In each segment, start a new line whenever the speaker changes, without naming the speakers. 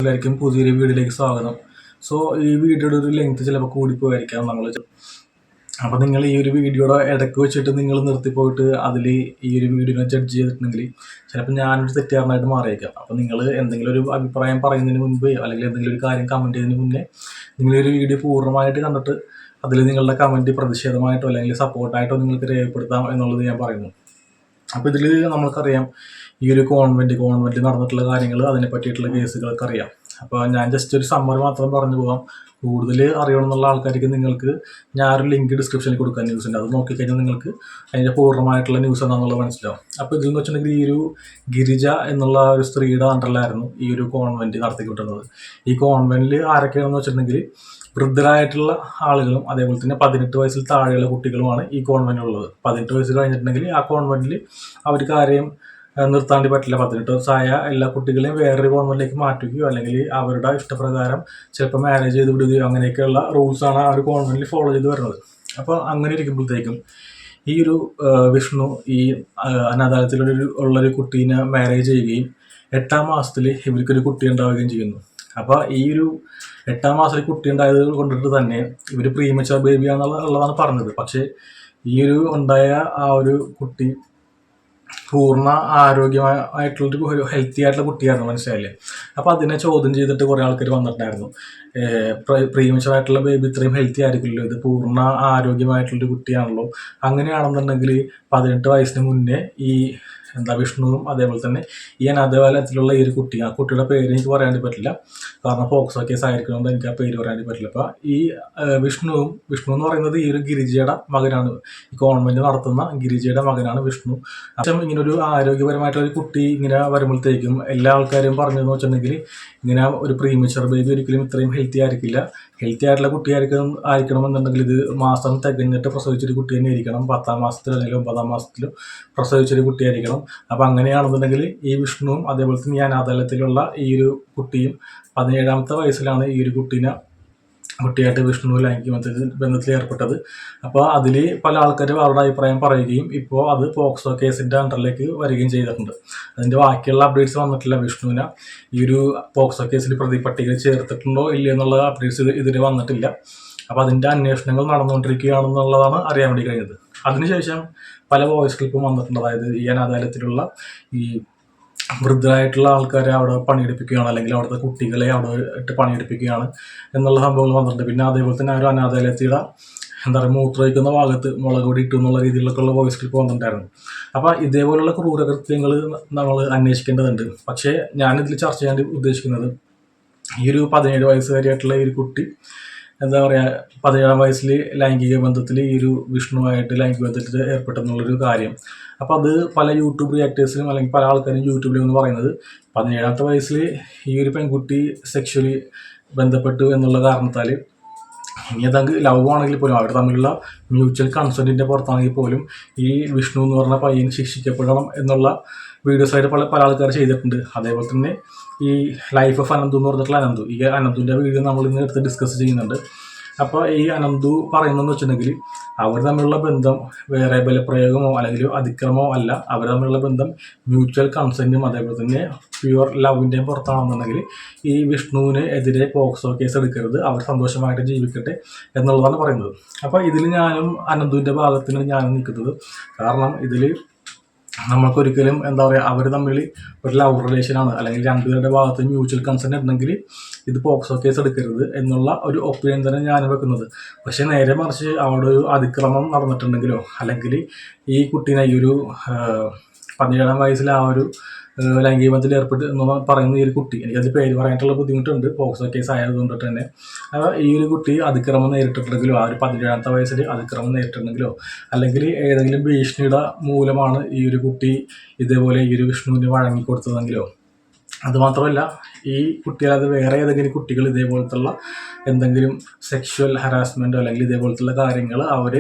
എല്ലാവർക്കും പുതിയൊരു വീഡിയോയിലേക്ക് സ്വാഗതം. സോ ഈ വീഡിയോയുടെ ഒരു ലെങ്ത് ചിലപ്പോൾ കൂടിപ്പോയിരിക്കാം അപ്പോൾ നിങ്ങൾ ഈ ഒരു വീഡിയോയുടെ ഇടയ്ക്ക് വെച്ചിട്ട് നിങ്ങൾ നിർത്തിപ്പോയിട്ട് അതിൽ ഈ ഒരു വീഡിയോനെ ജഡ്ജ് ചെയ്തിട്ടുണ്ടെങ്കിൽ ചിലപ്പോൾ ഞാനൊരു തെറ്റുകാരനായിട്ട് മാറിയേക്കാം. അപ്പോൾ നിങ്ങൾ എന്തെങ്കിലും ഒരു അഭിപ്രായം പറയുന്നതിന് മുൻപ് അല്ലെങ്കിൽ എന്തെങ്കിലും ഒരു കാര്യം കമൻറ്റ് ചെയ്യുന്നതിന് മുന്നേ നിങ്ങളൊരു വീഡിയോ പൂർണ്ണമായിട്ട് കണ്ടിട്ട് അതിൽ നിങ്ങളുടെ കമൻറ്റ് പ്രതിഷേധമായിട്ടോ അല്ലെങ്കിൽ സപ്പോർട്ടായിട്ടോ നിങ്ങൾക്ക് രേഖപ്പെടുത്താം എന്നുള്ളത് ഞാൻ പറയുന്നു. അപ്പോൾ ഇതിൽ നമ്മൾക്കറിയാം ഈ ഒരു കോൺവെൻറ്റ് നടന്നിട്ടുള്ള കാര്യങ്ങൾ, അതിനെ പറ്റിയിട്ടുള്ള കേസുകളൊക്കെ അറിയാം. അപ്പോൾ ഞാൻ ജസ്റ്റ് ഒരു സമ്മറി മാത്രം പറഞ്ഞു പോകാം. കൂടുതൽ അറിയണമെന്നുള്ള ആൾക്കാർക്ക് നിങ്ങൾക്ക് ഞാനൊരു ലിങ്ക് ഡിസ്ക്രിപ്ഷനിൽ കൊടുക്കാൻ ന്യൂസിൻ്റെ, അത് നോക്കിക്കഴിഞ്ഞാൽ നിങ്ങൾക്ക് അതിൻ്റെ പൂർണ്ണമായിട്ടുള്ള ന്യൂസ് എന്താണെന്നുള്ളത് മനസ്സിലാവും. അപ്പോൾ ഇതിൽ നിന്ന് വെച്ചിട്ടുണ്ടെങ്കിൽ ഈ ഒരു ഗിരിജ എന്നുള്ള ഒരു സ്ത്രീയുടെ അണ്ടറിലായിരുന്നു ഈ ഒരു കോൺവെൻറ്റ് നടത്തിക്കൊണ്ടിരുന്നത്. ഈ കോൺവെൻറ്റിൽ ആരൊക്കെയാണെന്ന് വെച്ചിട്ടുണ്ടെങ്കിൽ വൃദ്ധരായിട്ടുള്ള ആളുകളും അതേപോലെ തന്നെ 18 വയസ്സിൽ താഴെയുള്ള കുട്ടികളുമാണ് ഈ കോൺവെൻറ്റിലുള്ളത്. 18 വയസ്സ് കഴിഞ്ഞിട്ടുണ്ടെങ്കിൽ ആ കോൺവെൻറ്റിൽ അവർക്ക് ആരെയും നിർത്താണ്ടി പറ്റില്ല. 18 വയസ്സായ എല്ലാ കുട്ടികളെയും വേറൊരു കോൺവെന്റിലേക്ക് മാറ്റുകയോ അല്ലെങ്കിൽ അവരുടെ ഇഷ്ടപ്രകാരം ചിലപ്പോൾ മാരേജ് ചെയ്ത് വിടുകയോ അങ്ങനെയൊക്കെയുള്ള റൂൾസാണ് ആ ഒരു കോൺവെന്റിൽ ഫോളോ ചെയ്ത് വരുന്നത്. അപ്പോൾ അങ്ങനെ ഇരിക്കുമ്പോഴത്തേക്കും ഈ ഒരു വിഷ്ണു ഈ അനാഥാലയത്തിലുള്ളൊരു കുട്ടീനെ മാരേജ് ചെയ്യുകയും 8ാം മാസത്തിൽ ഇവർക്കൊരു കുട്ടി ഉണ്ടാവുകയും ചെയ്യുന്നു. അപ്പോൾ ഈ ഒരു 8ാം മാസത്തിൽ കുട്ടി ഉണ്ടായത് കൊണ്ടിട്ട് തന്നെ ഇവർ പ്രീമച്ചുവർ ബേബിയാണെന്നുള്ളതാണ് പറഞ്ഞത്. പക്ഷേ ഈ ഒരു ഉണ്ടായ ആ ഒരു കുട്ടി പൂർണ്ണ ആരോഗ്യമായിട്ടുള്ളൊരു ഹെൽത്തി ആയിട്ടുള്ള കുട്ടിയായിരുന്നു, മനസ്സിലായില്ലേ? അപ്പോൾ അതിനെ ചോദ്യം ചെയ്തിട്ട് കുറേ ആൾക്കാർ വന്നിട്ടുണ്ടായിരുന്നു. പ്രീമച്ചുവർ ആയിട്ടുള്ള ബേബി ഇത്രയും ഹെൽത്തി ആയിരിക്കില്ലല്ലോ, ഇത് പൂർണ്ണ ആരോഗ്യമായിട്ടുള്ളൊരു കുട്ടിയാണല്ലോ. അങ്ങനെയാണെന്നുണ്ടെങ്കിൽ 18 വയസ്സിന് മുന്നേ ഈ വിഷ്ണുവും അതേപോലെ തന്നെ ഈ അനാഥാലയത്തിലുള്ള ഈ ഒരു കുട്ടി, ആ കുട്ടിയുടെ പേര് എനിക്ക് പറയാൻ പറ്റില്ല, കാരണം പോക്സോ കേസ് ആയിരിക്കണമെന്ന് എനിക്ക് ആ പേര് പറയാൻ പറ്റില്ല. അപ്പോൾ ഈ വിഷ്ണു എന്ന് പറയുന്നത് ഈ ഒരു ഗിരിജയുടെ മകനാണ്, ഈ കോൺവെന്റ് നടത്തുന്ന ഗിരിജയുടെ മകനാണ് വിഷ്ണു. പക്ഷേ ഇങ്ങനൊരു ആരോഗ്യപരമായിട്ടൊരു കുട്ടി ഇങ്ങനെ വരുമ്പോഴത്തേക്കും എല്ലാ ആൾക്കാരും പറഞ്ഞതെന്ന് വെച്ചിട്ടുണ്ടെങ്കിൽ ഇങ്ങനെ ഒരു പ്രീമച്ചുവർ ബേബി ഒരിക്കലും ഇത്രയും ഹെൽത്തി ആയിരിക്കില്ല. ഹെൽത്തി ആയിട്ടുള്ള കുട്ടി ആയിരിക്കണമെന്നുണ്ടെങ്കിൽ ഇത് മാസം തികഞ്ഞിട്ട് പ്രസവിച്ചൊരു കുട്ടി തന്നെ ആയിരിക്കണം, 10ാം മാസത്തിലോ അല്ലെങ്കിൽ 9ാം മാസത്തിലോ പ്രസവിച്ചൊരു കുട്ടിയായിരിക്കണം. അപ്പോൾ അങ്ങനെയാണെന്നുണ്ടെങ്കിൽ ഈ വിഷ്ണുവും അതേപോലെ തന്നെ ഈ അനാഥാലയത്തിലുള്ള ഈ ഒരു കുട്ടിയും 17ാമത്തെ വയസ്സിലാണ് ഈ ഒരു കുട്ടിയായിട്ട് വിഷ്ണു ലൈംഗിക ബന്ധത്തിൽ ഏർപ്പെട്ടത്. അപ്പോൾ അതിൽ പല ആൾക്കാരും അവരുടെ അഭിപ്രായം പറയുകയും ഇപ്പോൾ അത് പോക്സോ കേസിൻ്റെ അണ്ടറിലേക്ക് വരികയും ചെയ്തിട്ടുണ്ട്. അതിൻ്റെ ബാക്കിയുള്ള അപ്ഡേറ്റ്സ് വന്നിട്ടില്ല. വിഷ്ണുവിനെ ഈ ഒരു പോക്സോ കേസിൽ പ്രതിപട്ടികയിൽ ചേർത്തിട്ടുണ്ടോ ഇല്ലയോ എന്നുള്ള അപ്ഡേറ്റ്സ് ഇതിന് വന്നിട്ടില്ല. അപ്പോൾ അതിൻ്റെ അന്വേഷണങ്ങൾ നടന്നുകൊണ്ടിരിക്കുകയാണെന്നുള്ളതാണ് അറിയാൻ വേണ്ടി കഴിഞ്ഞത്. അതിനുശേഷം പല വോയിസ് ക്ലിപ്പും വന്നിട്ടുണ്ട്. അതായത് ഈ അനാഥാലയത്തിലുള്ള ഈ വൃദ്ധരായിട്ടുള്ള ആൾക്കാരെ അവിടെ പണിയെടുപ്പിക്കുകയാണ് അല്ലെങ്കിൽ അവിടുത്തെ കുട്ടികളെ അവിടെ ഇട്ട് പണിയെടുപ്പിക്കുകയാണ് എന്നുള്ള സംഭവങ്ങൾ വന്നിട്ടുണ്ട്. പിന്നെ അതേപോലെ തന്നെ ആ ഒരു അനാഥാലയത്തിയുടെ മൂത്രമൊഴിക്കുന്ന ഭാഗത്ത് മുളക് പൊടി ഇട്ടു എന്നുള്ള രീതിയിലൊക്കെയുള്ള വോയിസ് ക്ലിപ്പ് വന്നിട്ടുണ്ടായിരുന്നു. അപ്പോൾ ഇതേപോലുള്ള ക്രൂരകൃത്യങ്ങൾ നമ്മൾ അന്വേഷിക്കേണ്ടതുണ്ട്. പക്ഷേ ഞാനിതിൽ ചർച്ച ചെയ്യാൻ ഉദ്ദേശിക്കുന്നത് ഈ ഒരു 17 വയസ്സുകാരിയായിട്ടുള്ള ഈ ഒരു കുട്ടി 17ാം വയസ്സിൽ ലൈംഗിക ബന്ധത്തിൽ ഈ ഒരു വിഷ്ണുവായിട്ട് ലൈംഗിക ബന്ധത്തിൽ ഏർപ്പെട്ടെന്നുള്ളൊരു കാര്യം. അപ്പോൾ അത് പല യൂട്യൂബ് റിയാക്ടേഴ്സിലും അല്ലെങ്കിൽ പല ആൾക്കാരും യൂട്യൂബിലും എന്ന് പറയുന്നത് 17ാമത്തെ വയസ്സിൽ ഈ ഒരു പെൺകുട്ടി സെക്ഷലി ബന്ധപ്പെട്ടു എന്നുള്ള കാരണത്താൽ ഇനി അതങ്ങ് ലവ് ആണെങ്കിൽ പോലും അവർ തമ്മിലുള്ള മ്യൂച്വൽ കൺസെൻറ്റിൻ്റെ പുറത്താണെങ്കിൽ പോലും ഈ വിഷ്ണു എന്ന് പറഞ്ഞ പയ്യൻ ശിക്ഷിക്കപ്പെടണം എന്നുള്ള വീഡിയോസായിട്ട് പല ആൾക്കാർ ചെയ്തിട്ടുണ്ട്. അതേപോലെ തന്നെ ഈ ലൈഫ് ഓഫ് അനന്തു എന്ന് പറഞ്ഞിട്ടുള്ള ഈ അനന്തുവിൻ്റെ വീഡിയോ നമ്മൾ ഇന്ന് എടുത്ത് ഡിസ്കസ് ചെയ്യുന്നുണ്ട്. അപ്പോൾ ഈ അനന്തു പറയുന്നതെന്ന് വെച്ചിട്ടുണ്ടെങ്കിൽ അവർ തമ്മിലുള്ള ബന്ധം വേറെ ബലപ്രയോഗമോ അല്ലെങ്കിൽ അതിക്രമമോ അല്ല. അവർ തമ്മിലുള്ള ബന്ധം മ്യൂച്വൽ കൺസെൻറ്റും അതേപോലെ തന്നെ പ്യുവർ ലവിൻ്റെയും പുറത്താണെന്നുണ്ടെങ്കിൽ ഈ വിഷ്ണുവിന് എതിരെ പോക്സോ കേസ് എടുക്കരുത്, അവർ സന്തോഷമായിട്ട് ജീവിക്കട്ടെ എന്നുള്ളതാണ് പറയുന്നത്. അപ്പോൾ ഇതിൽ ഞാനും അനന്തുവിൻ്റെ ഭാഗത്തിന് ഞാനും നിൽക്കുന്നത്. കാരണം ഇതിൽ നമ്മൾക്കൊരിക്കലും അവർ തമ്മിൽ ഒരു ലവ് റിലേഷനാണ് അല്ലെങ്കിൽ രണ്ടുപേരുടെ ഭാഗത്ത് മ്യൂച്വൽ കൺസെൻറ്റ് ഉണ്ടെങ്കിൽ ഇത് പോക്സോ കേസ് എടുക്കരുത് എന്നുള്ള ഒരു ഒപ്പീനിയൻ തന്നെ ഞാൻ വെക്കുന്നത്. പക്ഷേ നേരെ മറിച്ച് അവിടെ ഒരു അതിക്രമം നടന്നിട്ടുണ്ടെങ്കിലോ അല്ലെങ്കിൽ ഈ കുട്ടീനെ ഈ ഒരു 17ാം വയസ്സിൽ ആ ഒരു ലൈംഗിക ബന്ധത്തിൽ ഏർപ്പെട്ട് എന്ന് പറയുന്ന ഈ ഒരു കുട്ടി, എനിക്കത് പേര് പറയാനായിട്ടുള്ള ബുദ്ധിമുട്ടുണ്ട് പോക്സോ കേസ് ആയതുകൊണ്ടിട്ട് തന്നെ. ഈ ഒരു കുട്ടി അതിക്രമം നേരിട്ടിട്ടുണ്ടെങ്കിലോ ആ ഒരു 17ാമത്തെ വയസ്സിൽ അതിക്രമം നേരിട്ടിട്ടുണ്ടെങ്കിലോ അല്ലെങ്കിൽ ഏതെങ്കിലും ഭീഷണിയുടെ മൂലമാണ് ഈ ഒരു കുട്ടി ഇതേപോലെ ഈ ഒരു വിഷ്ണുവിന് വഴങ്ങിക്കൊടുത്തതെങ്കിലോ, അതുമാത്രമല്ല ഈ കുട്ടികളത് വേറെ ഏതെങ്കിലും കുട്ടികൾ ഇതേപോലത്തുള്ള എന്തെങ്കിലും സെക്ഷൽ ഹരാസ്മെൻറ്റോ അല്ലെങ്കിൽ ഇതേപോലത്തുള്ള കാര്യങ്ങൾ അവർ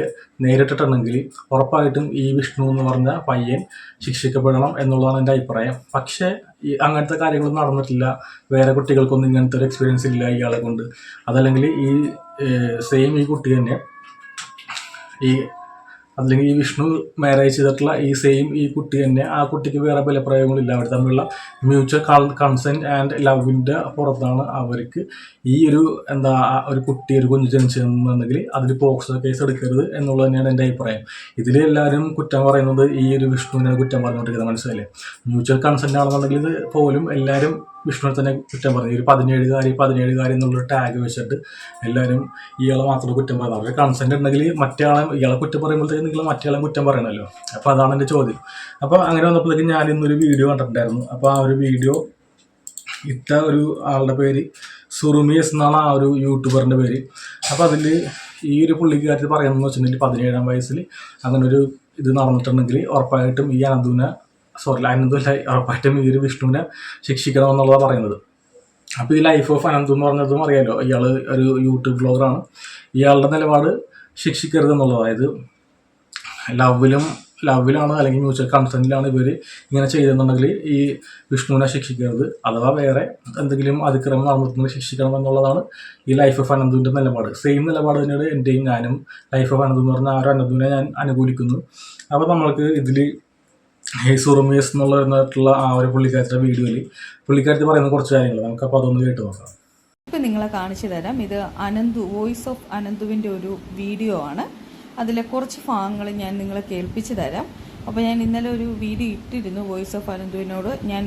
നേരിട്ടിട്ടുണ്ടെങ്കിൽ ഉറപ്പായിട്ടും ഈ വിഷ്ണു എന്ന് പറഞ്ഞ പയ്യൻ ശിക്ഷിക്കപ്പെടണം എന്നുള്ളതാണ് എൻ്റെ അഭിപ്രായം. പക്ഷേ ഈ അങ്ങനത്തെ കാര്യങ്ങളൊന്നും നടന്നിട്ടില്ല. വേറെ കുട്ടികൾക്കൊന്നും ഇങ്ങനത്തെ ഒരു എക്സ്പീരിയൻസ് ഇല്ല ഇയാളെ കൊണ്ട്. അതല്ലെങ്കിൽ ഈ സെയിം ഈ കുട്ടി തന്നെ ഈ അല്ലെങ്കിൽ ഈ വിഷ്ണു മാരേജ് ചെയ്തിട്ടുള്ള ഈ കുട്ടി തന്നെ, ആ കുട്ടിക്ക് വേറെ ബലപ്രയോഗങ്ങളില്ല. അവർ തമ്മിലുള്ള മ്യൂച്വൽ കൺസെൻറ്റ് ആൻഡ് ലവിൻ്റെ പുറത്താണ് അവർക്ക് ഈ ഒരു കുട്ടി, ഒരു കുഞ്ഞ് ജനിച്ചതെന്നുണ്ടെങ്കിൽ അതിൽ പോക്സോ കേസ് എടുക്കരുത് എന്നുള്ളത് തന്നെയാണ് എൻ്റെ അഭിപ്രായം. ഇതിൽ എല്ലാവരും കുറ്റം പറയുന്നത് ഈ ഒരു വിഷ്ണുവിനെ കുറ്റം പറഞ്ഞുകൊണ്ടിരിക്കുന്നത്, മനസ്സിലായില്ലേ? മ്യൂച്വൽ കൺസെൻ്റ് ആണെന്നുണ്ടെങ്കിൽ ഇത് പോലും എല്ലാവരും വിഷ്ണുവിനെ തന്നെ കുറ്റം പറഞ്ഞു. ഒരു 17 എന്നുള്ളൊരു ടാഗ് വെച്ചിട്ട് എല്ലാവരും ഇയാളെ മാത്രം കുറ്റം പറയുന്നത്. അവരുടെ കൺസെൻറ്റ് ഉണ്ടെങ്കിൽ ഇയാളെ കുറ്റം പറയുമ്പോഴത്തേക്ക് നിങ്ങൾ മറ്റേയാളെ കുറ്റം പറയണമല്ലോ. അപ്പോൾ അതാണ് എൻ്റെ ചോദ്യം. അപ്പോൾ അങ്ങനെ വന്നപ്പോഴത്തേക്കും ഞാൻ ഇന്നൊരു വീഡിയോ കണ്ടിട്ടുണ്ടായിരുന്നു. അപ്പോൾ ആ ഒരു വീഡിയോ ഇട്ട ഒരു ആളുടെ പേര് സുറുമിയസ് എന്നാണ്, ആ ഒരു യൂട്യൂബറിൻ്റെ പേര്. അപ്പോൾ അതിൽ ഈ ഒരു പുള്ളിക്കാരത്തിൽ പറയുന്നതെന്ന് വെച്ചിട്ടുണ്ടെങ്കിൽ 17-ാം വയസ്സിൽ അങ്ങനെ ഒരു ഇത് നടന്നിട്ടുണ്ടെങ്കിൽ ഉറപ്പായിട്ടും ഈ ഉറപ്പായിട്ടും ഈ ഒരു വിഷ്ണുവിനെ ശിക്ഷിക്കണമെന്നുള്ളതാണ് പറയുന്നത്. അപ്പോൾ ഈ ലൈഫ് ഓഫ് അനന്തു എന്ന് പറഞ്ഞതും അറിയാലോ, ഇയാൾ ഒരു യൂട്യൂബ് ബ്ലോഗറാണ്. ഇയാളുടെ നിലപാട് ശിക്ഷിക്കരുത് എന്നുള്ളത്. അതായത് ലവിലാണ് അല്ലെങ്കിൽ മ്യൂച്വൽ കൺസെൻറ്റിലാണ് ഇവർ ഇങ്ങനെ ചെയ്തെന്നുണ്ടെങ്കിൽ ഈ വിഷ്ണുവിനെ ശിക്ഷിക്കരുത്, അഥവാ വേറെ എന്തെങ്കിലും അതിക്രമം നടന്നിട്ടുണ്ടെങ്കിൽ ശിക്ഷിക്കണം എന്നുള്ളതാണ് ഈ ലൈഫ് ഓഫ് അനന്തുവിൻ്റെ നിലപാട്. സെയിം നിലപാട് തന്നെയാണ് എൻ്റെയും. ഞാനും ലൈഫ് ഓഫ് അനന്തു എന്ന് പറഞ്ഞ ആ ഒരു അനന്തുവിനെ ഞാൻ അനുകൂലിക്കുന്നു. അപ്പോൾ നമ്മൾക്ക് ഇതിൽ ഈ സുറുമിയസ് എന്നുള്ളതായിട്ടുള്ള ആ ഒരു പുള്ളിക്കാരത്തെ വീഡിയോയിൽ പുള്ളിക്കാരത്തി പറയുന്ന കുറച്ച് കാര്യങ്ങൾ നമുക്കപ്പോൾ അതൊന്ന് കേട്ട് നോക്കാം.
ഇപ്പം നിങ്ങളെ കാണിച്ചു തരാം. ഇത് വോയിസ് ഓഫ് അനന്തുവിൻ്റെ ഒരു വീഡിയോ ആണ്. അതിലെ കുറച്ച് ഭാഗങ്ങൾ ഞാൻ നിങ്ങളെ കേൾപ്പിച്ച് തരാം. അപ്പോൾ ഞാൻ ഇന്നലെ ഒരു വീഡിയോ ഇട്ടിരുന്നു വോയിസ് ഓഫ് അനന്തുവിനോട്. ഞാൻ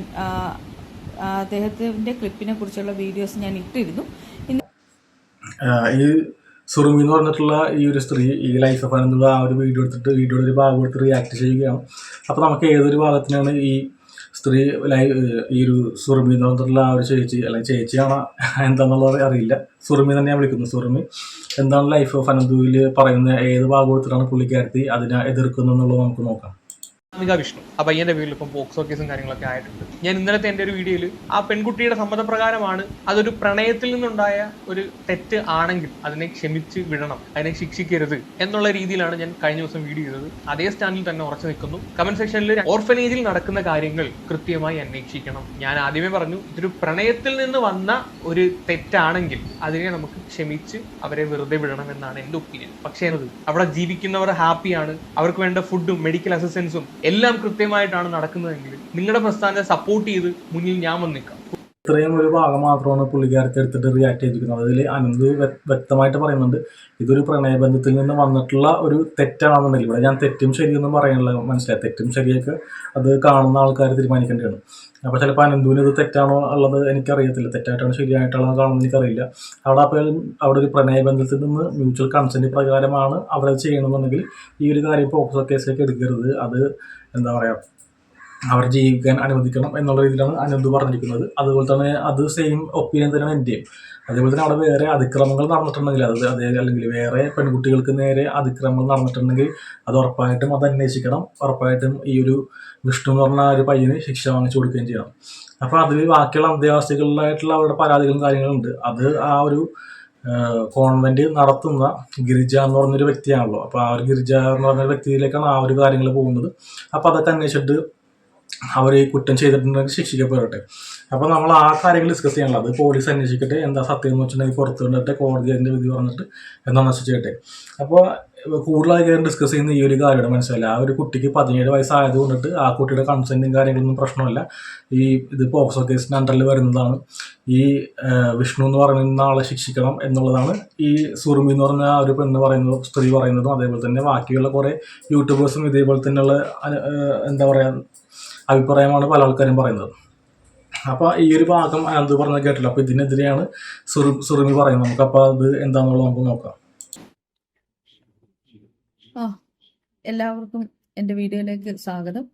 അദ്ദേഹത്തിൻ്റെ ക്ലിപ്പിനെ കുറിച്ചുള്ള വീഡിയോസ് ഞാൻ ഇട്ടിരുന്നു.
ഈ സുറുമി എന്ന് പറഞ്ഞിട്ടുള്ള ഈ ഒരു സ്ത്രീ ഈ ലൈഫ് ഓഫ് അനന്തുള്ള ആ ഒരു വീഡിയോയുടെ ഒരു ഭാഗം എടുത്ത് റിയാക്ട് ചെയ്യുകയാണ്. അപ്പോൾ നമുക്ക് ഏതൊരു ഭാഗത്തിനാണ് ഈ സ്ത്രീ ഈ ഒരു സുറുമി എന്ന് പറഞ്ഞിട്ടുള്ള ആ ഒരു ചേച്ചി, അല്ലെങ്കിൽ ചേച്ചിയാണോ എന്താണെന്നുള്ളത് അറിയില്ല, സുറുമി തന്നെയാണ് വിളിക്കുന്നത്. സുറുമി എന്താണ് ലൈഫ് ഓഫ് അനന്തുവിൽ പറയുന്ന ഏത് ഭാഗം എടുത്തിട്ടാണ് പുള്ളിക്കാരത്തി അതിനെ എതിർക്കുന്നത് എന്നുള്ളത് നമുക്ക് നോക്കാം.
വിഷ്ണു ആ പയ്യന്റെ വീട്ടിൽ ഇപ്പം പോക്സോ കേസും കാര്യങ്ങളൊക്കെ ആയിട്ടുണ്ട്. ഞാൻ ഇന്നലത്തെ എൻ്റെ ഒരു വീഡിയോയിൽ ആ പെൺകുട്ടിയുടെ സമ്മതപ്രകാരമാണ്, അതൊരു പ്രണയത്തിൽ നിന്നുണ്ടായ ഒരു തെറ്റ് ആണെങ്കിൽ അതിനെ ക്ഷമിച്ച് വിടണം, അതിനെ ശിക്ഷിക്കരുത് എന്നുള്ള രീതിയിലാണ് ഞാൻ കഴിഞ്ഞ ദിവസം വീഡിയോ ചെയ്തത്. അതേ സ്റ്റാൻഡിൽ തന്നെ ഉറച്ചു നിൽക്കുന്നു. കമന്റ് സെക്ഷനിൽ ഓർഫനേജിൽ നടക്കുന്ന കാര്യങ്ങൾ കൃത്യമായി അന്വേഷിക്കണം. ഞാൻ ആദ്യമേ പറഞ്ഞു, ഇതൊരു പ്രണയത്തിൽ നിന്ന് വന്ന ഒരു തെറ്റാണെങ്കിൽ അതിനെ നമുക്ക് ക്ഷമിച്ച് അവരെ വെറുതെ വിടണം എന്നാണ് എൻ്റെ ഒപ്പീനിയൻ. പക്ഷേ അവിടെ ജീവിക്കുന്നവർ ഹാപ്പിയാണ്, അവർക്ക് വേണ്ട ഫുഡും മെഡിക്കൽ അസിസ്റ്റൻസും എല്ലാം കൃത്യമായിട്ടാണ് നടക്കുന്നതെങ്കിൽ നിങ്ങളുടെ പ്രസ്ഥാനത്തെ സപ്പോർട്ട് ചെയ്ത് മുന്നിൽ ഞാൻ വന്ന് നിൽക്കാം.
ഇത്രയും ഒരു ഭാഗം മാത്രമാണ് പുള്ളിക്കാരത്തെ എടുത്തിട്ട് റിയാക്ട് ചെയ്തിരിക്കുന്നത്. അതിൽ അനന്ത് വ്യക്തമായിട്ട് പറയുന്നുണ്ട് ഇതൊരു പ്രണയബന്ധത്തിൽ നിന്ന് വന്നിട്ടുള്ള ഒരു തെറ്റാണെന്നുണ്ടെങ്കിൽ, ഇവിടെ ഞാൻ തെറ്റും ശരിയൊന്നും പറയാനുള്ള, മനസ്സിലായി, തെറ്റും ശരിയൊക്കെ അത് കാണുന്ന ആൾക്കാർ തീരുമാനിക്കേണ്ടതാണ്. അപ്പോൾ ചിലപ്പോൾ അനന്തുവിന് ഇത് തെറ്റാണോ ഉള്ളത് എനിക്കറിയത്തില്ല, തെറ്റായിട്ടാണോ ശരിയായിട്ടാണോ കാണുന്നത് എനിക്കറിയില്ല. അവിടെ ഒരു പ്രണയബന്ധത്തിൽ നിന്ന് മ്യൂച്വൽ കൺസെൻറ്റ് പ്രകാരമാണ് അവരത് ചെയ്യണമെന്നുണ്ടെങ്കിൽ ഈ ഒരു കാര്യം പോക്സോ കേസിലേക്ക് എടുക്കരുത്, അത് അവർ ജീവിക്കാൻ അനുവദിക്കണം എന്നുള്ള രീതിയിലാണ് അനന്ത് പറഞ്ഞിരിക്കുന്നത്. അതുപോലെ തന്നെ അത് സെയിം ഒപ്പീനിയൻ തന്നെയാണ് എൻ്റെയും. അതേപോലെ തന്നെ അവിടെ വേറെ അതിക്രമങ്ങൾ നടന്നിട്ടുണ്ടെങ്കിൽ, അല്ലെങ്കിൽ വേറെ പെൺകുട്ടികൾക്ക് നേരെ അതിക്രമങ്ങൾ നടന്നിട്ടുണ്ടെങ്കിൽ അത് ഉറപ്പായിട്ടും അത് അന്വേഷിക്കണം. ഉറപ്പായിട്ടും ഈ ഒരു വിഷ്ണു എന്ന് പറഞ്ഞ ഒരു പയ്യന് ശിക്ഷ വാങ്ങിച്ചു കൊടുക്കുകയും ചെയ്യണം. അപ്പോൾ അതിൽ ബാക്കിയുള്ള അന്തേവാസികളിലായിട്ടുള്ള അവരുടെ പരാതികളും കാര്യങ്ങളുണ്ട്. അത് ആ ഒരു കോൺവെന്റ് നടത്തുന്ന ഗിരിജ എന്ന് പറഞ്ഞൊരു വ്യക്തിയാണല്ലോ. അപ്പോൾ ആ ഒരു ഗിരിജ എന്ന് പറഞ്ഞൊരു വ്യക്തിയിലേക്കാണ് ആ ഒരു കാര്യങ്ങൾ പോകുന്നത്. അപ്പോൾ അതൊക്കെ അന്വേഷിച്ചിട്ട് അവർ കുറ്റം ചെയ്തിട്ടുണ്ടെങ്കിൽ ശിക്ഷിക്കപ്പെടട്ടെ. അപ്പോൾ നമ്മൾ ആ കാര്യങ്ങൾ ഡിസ്കസ് ചെയ്യാനുള്ളത്, അത് പോലീസ് അന്വേഷിക്കട്ടെ, എന്താ സത്യം എന്ന് വെച്ചിട്ടുണ്ടെങ്കിൽ പുറത്തു കൊണ്ടിട്ട് കോടതി അതിൻ്റെ വിധി പറഞ്ഞിട്ട് എന്താണെന്ന് ചെയ്യട്ടെ. അപ്പോൾ കൂടുതലായി കാര്യം ഡിസ്കസ് ചെയ്യുന്ന ഈ ഒരു കാര്യമാണ്, മനസ്സിലായില്ല. ആ ഒരു കുട്ടിക്ക് 17 വയസ്സായത് കൊണ്ടിട്ട് ആ കുട്ടിയുടെ കൺസെൻറ്റും കാര്യങ്ങളൊന്നും പ്രശ്നമല്ല. ഇത് പോക്സോ കേസിന് അണ്ടറിൽ വരുന്നതാണ്. ഈ വിഷ്ണു എന്ന് പറയുന്ന ആളെ ശിക്ഷിക്കണം എന്നുള്ളതാണ് ഈ സുറുമി എന്ന് പറഞ്ഞ ഒരു സ്ത്രീ പറയുന്നതും. അതേപോലെ തന്നെ ബാക്കിയുള്ള കുറേ യൂട്യൂബേഴ്സും ഇതേപോലെ തന്നെയുള്ള അഭിപ്രായമാണ് പല ആൾക്കാരും പറയുന്നത്. അപ്പോൾ ഈ ഒരു ഭാഗം അനന്ത് പറഞ്ഞത് കേട്ടില്ല. അപ്പോൾ ഇതിനെതിരെയാണ് സുറുമി പറയുന്നത്. നമുക്കപ്പോൾ അത് എന്താണെന്നുള്ളത് നമുക്ക് നോക്കാം.
എല്ലാവർക്കും എൻ്റെ വീഡിയോയിലേക്ക് സ്വാഗതം.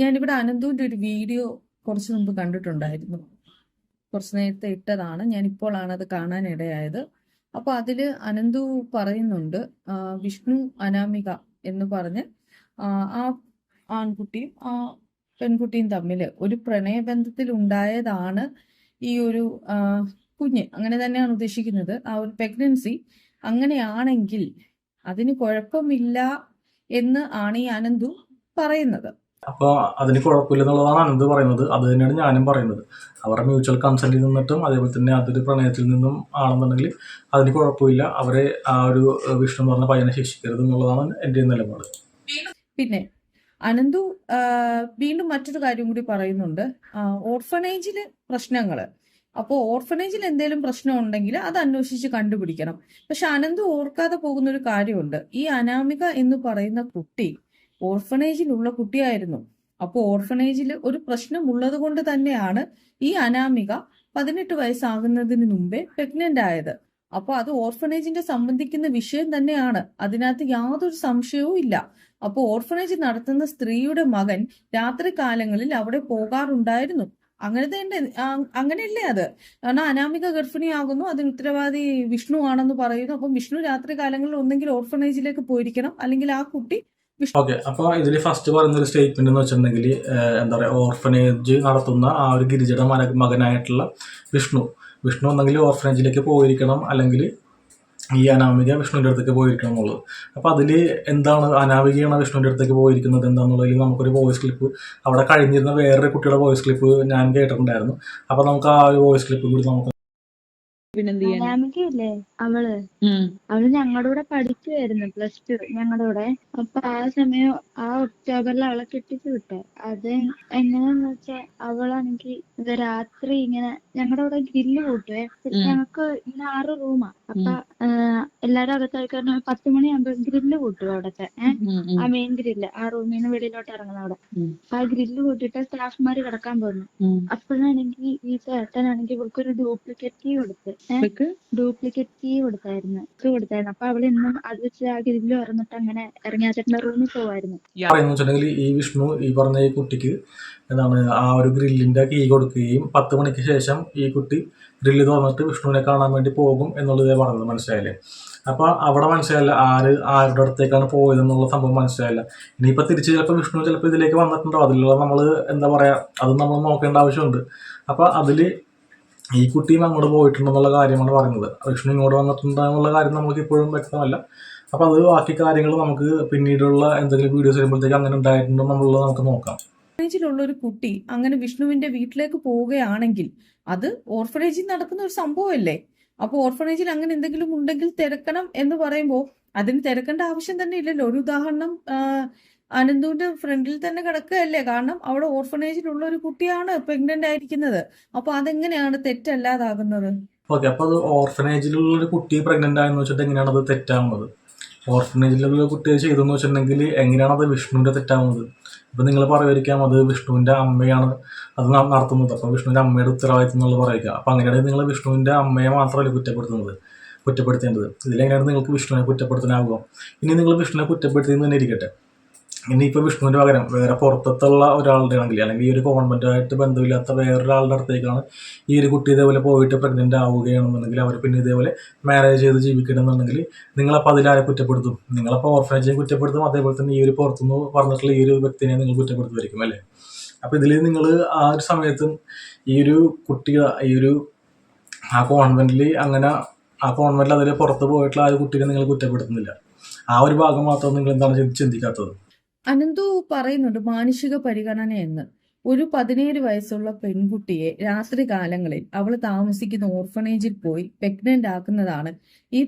ഞാനിവിടെ അനന്തുവിൻ്റെ ഒരു വീഡിയോ കുറച്ച് മുമ്പ് കണ്ടിട്ടുണ്ടായിരുന്നു. കുറച്ച് നേരത്തെ ഇട്ടതാണ്, ഞാനിപ്പോഴാണ് അത് കാണാനിടയായത്. അപ്പോൾ അതിൽ അനന്തു പറയുന്നുണ്ട്, വിഷ്ണു അനാമിക എന്ന് പറഞ്ഞ് ആ ആൺകുട്ടിയും ആ പെൺകുട്ടിയും തമ്മിൽ ഒരു പ്രണയബന്ധത്തിൽ ഉണ്ടായതാണ് ഈ ഒരു കുഞ്ഞ്. അങ്ങനെ തന്നെയാണ് ഉദ്ദേശിക്കുന്നത്, ആ ഒരു പ്രഗ്നൻസി. അങ്ങനെയാണെങ്കിൽ അതിന് കുഴപ്പമില്ല എന്ന് ആണ് ഈ അനന്തു പറയുന്നത്.
അപ്പോൾ അതിന് കുഴപ്പമില്ലെന്നുള്ളതാണ് അനന്ത് പറയുന്നത്. അത് തന്നെയാണ് ഞാനും പറയുന്നത്. അവരുടെ മ്യൂച്വൽ കൺസെൻറ്റിൽ നിന്നിട്ടും അതേപോലെ തന്നെ അതൊരു പ്രണയത്തിൽ നിന്നും ആണെന്നുണ്ടെങ്കിൽ അതിന് കുഴപ്പമില്ല. അവരെ ആ ഒരു വിഷ്ണു എന്ന് പറഞ്ഞ പയ്യനെ ശിക്ഷിക്കരുത് എന്നുള്ളതാണ് എൻ്റെ നിലപാട്.
പിന്നെ അനന്തു വീണ്ടും മറ്റൊരു കാര്യം കൂടി പറയുന്നുണ്ട്. ഓർഫനേജില് പ്രശ്നങ്ങള്. അപ്പോൾ ഓർഫനേജിൽ എന്തെങ്കിലും പ്രശ്നം ഉണ്ടെങ്കിൽ അത് അന്വേഷിച്ച് കണ്ടുപിടിക്കണം. പക്ഷെ അനന്തു ഓർക്കാതെ പോകുന്ന ഒരു കാര്യമുണ്ട്. ഈ അനാമിക എന്ന് പറയുന്ന കുട്ടി ഓർഫനേജിലുള്ള കുട്ടിയായിരുന്നു. അപ്പോൾ ഓർഫനേജിൽ ഒരു പ്രശ്നം ഉള്ളത് കൊണ്ട് തന്നെയാണ് ഈ അനാമിക 18 വയസ്സാകുന്നതിന് മുമ്പേ പ്രഗ്നന്റ് ആയത്. അപ്പോൾ അത് ഓർഫനേജിന്റെ സംബന്ധിക്കുന്ന വിഷയം തന്നെയാണ്. അതിനകത്ത് യാതൊരു സംശയവും ഇല്ല. അപ്പോൾ ഓർഫനേജ് നടത്തുന്ന സ്ത്രീയുടെ മകൻ രാത്രി കാലങ്ങളിൽ അവിടെ പോകാറുണ്ടായിരുന്നു. അങ്ങനെയല്ലേ അത്? കാരണം അനാമിക ഗർഭിണിയാകുന്നു, അതിന് ഉത്തരവാദി വിഷ്ണു ആണെന്ന് പറയുന്നു. അപ്പം വിഷ്ണു രാത്രി കാലങ്ങളിൽ ഒന്നെങ്കിൽ ഓർഫനേജിലേക്ക് പോയിരിക്കണം, അല്ലെങ്കിൽ ആ കുട്ടി
ഓക്കെ. അപ്പോൾ ഇതിൽ ഫസ്റ്റ് പറയുന്ന ഒരു സ്റ്റേറ്റ്മെന്റ് എന്ന് വെച്ചിട്ടുണ്ടെങ്കിൽ എന്താ പറയുക, ഓർഫനേജ് നടത്തുന്ന ആ ഒരു ഗിരിജയുടെ മകനായിട്ടുള്ള വിഷ്ണു ഒന്നെങ്കിൽ ഓർഫനേജിലേക്ക് പോയിരിക്കണം, അല്ലെങ്കിൽ ഈ അനാമിക വിഷ്ണുവിൻ്റെ അടുത്തേക്ക് പോയിരിക്കണം എന്നുള്ളത്. അപ്പോൾ അതിൽ എന്താണ് അനാമികയാണ് വിഷ്ണുവിൻ്റെ അടുത്തേക്ക് പോയിരിക്കുന്നത് എന്താണെന്നുള്ളതിൽ നമുക്കൊരു വോയിസ് ക്ലിപ്പ്, അവിടെ കഴിഞ്ഞിരുന്ന വേറൊരു കുട്ടിയുടെ വോയിസ് ക്ലിപ്പ് ഞാൻ കേട്ടിട്ടുണ്ടായിരുന്നു. അപ്പോൾ നമുക്ക് ആ ഒരു വോയിസ് ക്ലിപ്പ് കൂടി നമുക്ക്
അനാമികയില്ലേ, അവള് ഞങ്ങളുടെ കൂടെ പഠിക്കുമായിരുന്നു +2 ഞങ്ങളുടെ കൂടെ. അപ്പൊ ആ സമയം ആ ഒക്ടോബറിൽ അവളെ കെട്ടിച്ചു വിട്ടെ. അത് എങ്ങനെയാന്ന് വെച്ചാ അവളാണെങ്കിൽ രാത്രി ഇങ്ങനെ ഞങ്ങളുടെ കൂടെ ഗ്രില്ല് കൂട്ടുവേ. ഞങ്ങക്ക് ഇങ്ങനെ 6 റൂമാ. അപ്പൊ എല്ലാരും അകത്തായിക്കാരണം 10 മണിയാകുമ്പോ ഗ്രില്ല് കൂട്ടും അവിടത്തെ. ആ മെയിൻ ഗ്രില്ല്, ആ റൂമിൽ നിന്ന് വെളിയിലോട്ട് ഇറങ്ങുന്ന അവിടെ. ആ ഗ്രില്ല് കൂട്ടിയിട്ട് സ്റ്റാഫ്മാര് കിടക്കാൻ പോകുന്നു. അപ്പോഴാണെങ്കിൽ ഈ ചേട്ടനാണെങ്കിൽ ഇവൾക്കൊരു ഡ്യൂപ്ലിക്കേറ്റ് കീ കൊടുത്തായിരുന്നു. അപ്പൊ അവള് ഇന്നും അത് വെച്ച് ആ ഗ്രില്ല് തുറന്നിട്ട് അങ്ങനെ ഇറങ്ങി ആ ചേട്ടന്റെ റൂമിൽ പോവായിരുന്നു.
വെച്ചിട്ടുണ്ടെങ്കിൽ ഈ വിഷ്ണു ഈ പറഞ്ഞ ഈ കുട്ടിക്ക് എന്താണ് ആ ഒരു ഗ്രില്ലിന്റെ കീ കൊടുക്കുകയും 10 മണിക്ക് ശേഷം ഈ കുട്ടി ഗ്രില്ല് തുറന്നിട്ട് വിഷ്ണുവിനെ കാണാൻ വേണ്ടി പോകും എന്നുള്ളത് പറഞ്ഞത് മനസ്സിലായില്ലേ? അപ്പോൾ അവിടെ മനസ്സിലായില്ല ആരുടെ അടുത്തേക്കാണ് പോയതെന്നുള്ള സംഭവം മനസ്സിലായില്ല. ഇനിയിപ്പോൾ തിരിച്ച് വിഷ്ണു ചിലപ്പോൾ ഇതിലേക്ക് വന്നിട്ടുണ്ടോ, അതിലുള്ള നമ്മൾ എന്താ പറയുക, അത് നമ്മൾ നോക്കേണ്ട ആവശ്യമുണ്ട്. അപ്പോൾ അതിൽ ഈ കുട്ടിയും അങ്ങോട്ട് പോയിട്ടുണ്ടെന്നുള്ള കാര്യമാണ് പറയുന്നത്. വിഷ്ണു ഇങ്ങോട്ട് വന്നിട്ടുണ്ടെന്നുള്ള കാര്യം നമുക്ക് ഇപ്പോഴും വ്യക്തമല്ല. അപ്പോൾ അത് ബാക്കി കാര്യങ്ങൾ നമുക്ക് പിന്നീടുള്ള എന്തെങ്കിലും വീഡിയോസ് വരുമ്പോഴത്തേക്ക് അങ്ങനെ ഉണ്ടായിട്ടുണ്ടോ എന്നുള്ളത് നമുക്ക് നോക്കാം.
ഓർഫനേജിലുള്ള ഒരു കുട്ടി അങ്ങനെ വിഷ്ണുവിന്റെ വീട്ടിലേക്ക് പോവുകയാണെങ്കിൽ അത് ഓർഫനേജിൽ നടക്കുന്ന ഒരു സംഭവമല്ലേ? അപ്പോൾ ഓർഫനേജിൽ അങ്ങനെ എന്തെങ്കിലും ഉണ്ടെങ്കിൽ തിരക്കണം എന്ന് പറയുമ്പോൾ അതിന് തിരക്കേണ്ട ആവശ്യം തന്നെ ഇല്ലല്ലോ. ഒരു ഉദാഹരണം, അനന്തുവിന്റെ ഫ്രണ്ടിൽ തന്നെ കിടക്കുകയല്ലേ? കാരണം അവിടെ ഓർഫനേജിലുള്ള ഒരു കുട്ടിയാണ് പ്രഗ്നന്റ് ആയിരിക്കുന്നത്. അപ്പൊ അതെങ്ങനെയാണ് തെറ്റല്ലാതാകുന്നത്?
ഓക്കെ. അപ്പോൾ അത് ഓർഫനേജിലുള്ള ഒരു കുട്ടി പ്രഗ്നന്റ് ആയെന്ന് വെച്ചിട്ട് എങ്ങനെയാണ് അത് തെറ്റാവുന്നത്? ഓർഫനേജിലുള്ള കുട്ടിയെ ചെയ്തെന്ന് വെച്ചിട്ടുണ്ടെങ്കിൽ എങ്ങനെയാണ് അത് വിഷ്ണുവിന്റെ തെറ്റാവുന്നത്? ഇപ്പം നിങ്ങൾ പറയുമായിരിക്കാം അത് വിഷ്ണുവിന്റെ അമ്മയാണ് അത് നടത്തുന്നത്, അപ്പോൾ വിഷ്ണുവിന്റെ അമ്മയുടെ ഉത്തരവാദിത്തം എന്നുള്ള പറയുക. അപ്പം അങ്ങനെയാണെങ്കിൽ നിങ്ങൾ വിഷ്ണുവിന്റെ അമ്മയെ മാത്രമല്ല കുറ്റപ്പെടുത്തേണ്ടത്. ഇതിലെങ്ങനെയാണ് നിങ്ങൾക്ക് വിഷ്ണുവിനെ കുറ്റപ്പെടുത്താനാവുക? ഇനി നിങ്ങൾ വിഷ്ണുവിനെ കുറ്റപ്പെടുത്തിയെന്ന് തന്നെ ഇരിക്കട്ടെ, ഇനിയിപ്പോൾ വിഷ്ണുവിൻ്റെ പകരം വേറെ പുറത്തുള്ള ഒരാളുടെ ആണെങ്കിൽ, അല്ലെങ്കിൽ ഈ ഒരു ഗവൺമെൻറ്റുമായിട്ട് ബന്ധമില്ലാത്ത വേറൊരാളുടെ അടുത്തേക്കാണ് ഈ ഒരു കുട്ടി ഇതേപോലെ പോയിട്ട് പ്രഗ്നൻ്റ് ആവുകയാണെന്നുണ്ടെങ്കിൽ, അവർ പിന്നെ ഇതേപോലെ മാരേജ് ചെയ്ത് ജീവിക്കണമെന്നുണ്ടെങ്കിൽ നിങ്ങളപ്പോൾ അതിലാരെ കുറ്റപ്പെടുത്തും? നിങ്ങളപ്പോൾ ഓർഫനേജിനെ കുറ്റപ്പെടുത്തും, അതേപോലെ തന്നെ ഈ ഒരു പുറത്തുനിന്ന് പറഞ്ഞിട്ടുള്ള ഈ ഒരു വ്യക്തിനെ നിങ്ങൾ കുറ്റപ്പെടുത്തുമായിരിക്കും അല്ലേ? അപ്പോൾ ഇതിൽ നിങ്ങൾ ആ ഒരു സമയത്തും ഈ ഒരു കുട്ടിയുടെ ആ കോൺവെൻറ്റിൽ അതിൽ പുറത്ത് പോയിട്ടുള്ള ആ ഒരു കുട്ടിയെ നിങ്ങൾ കുറ്റപ്പെടുത്തുന്നില്ല. ആ ഒരു ഭാഗം മാത്രം നിങ്ങൾ എന്താണ് ചിന്തിക്കാത്തത്?
അനന്തു പറയുന്നുണ്ട് മാനുഷിക പരിഗണന എന്ന്. ഒരു 17 വയസ്സുള്ള പെൺകുട്ടിയെ രാത്രി കാലങ്ങളിൽ അവൾ താമസിക്കുന്ന ഓർഫനേജിൽ പോയി പ്രഗ്നന്റ് ആക്കുന്നതാണ് ഈ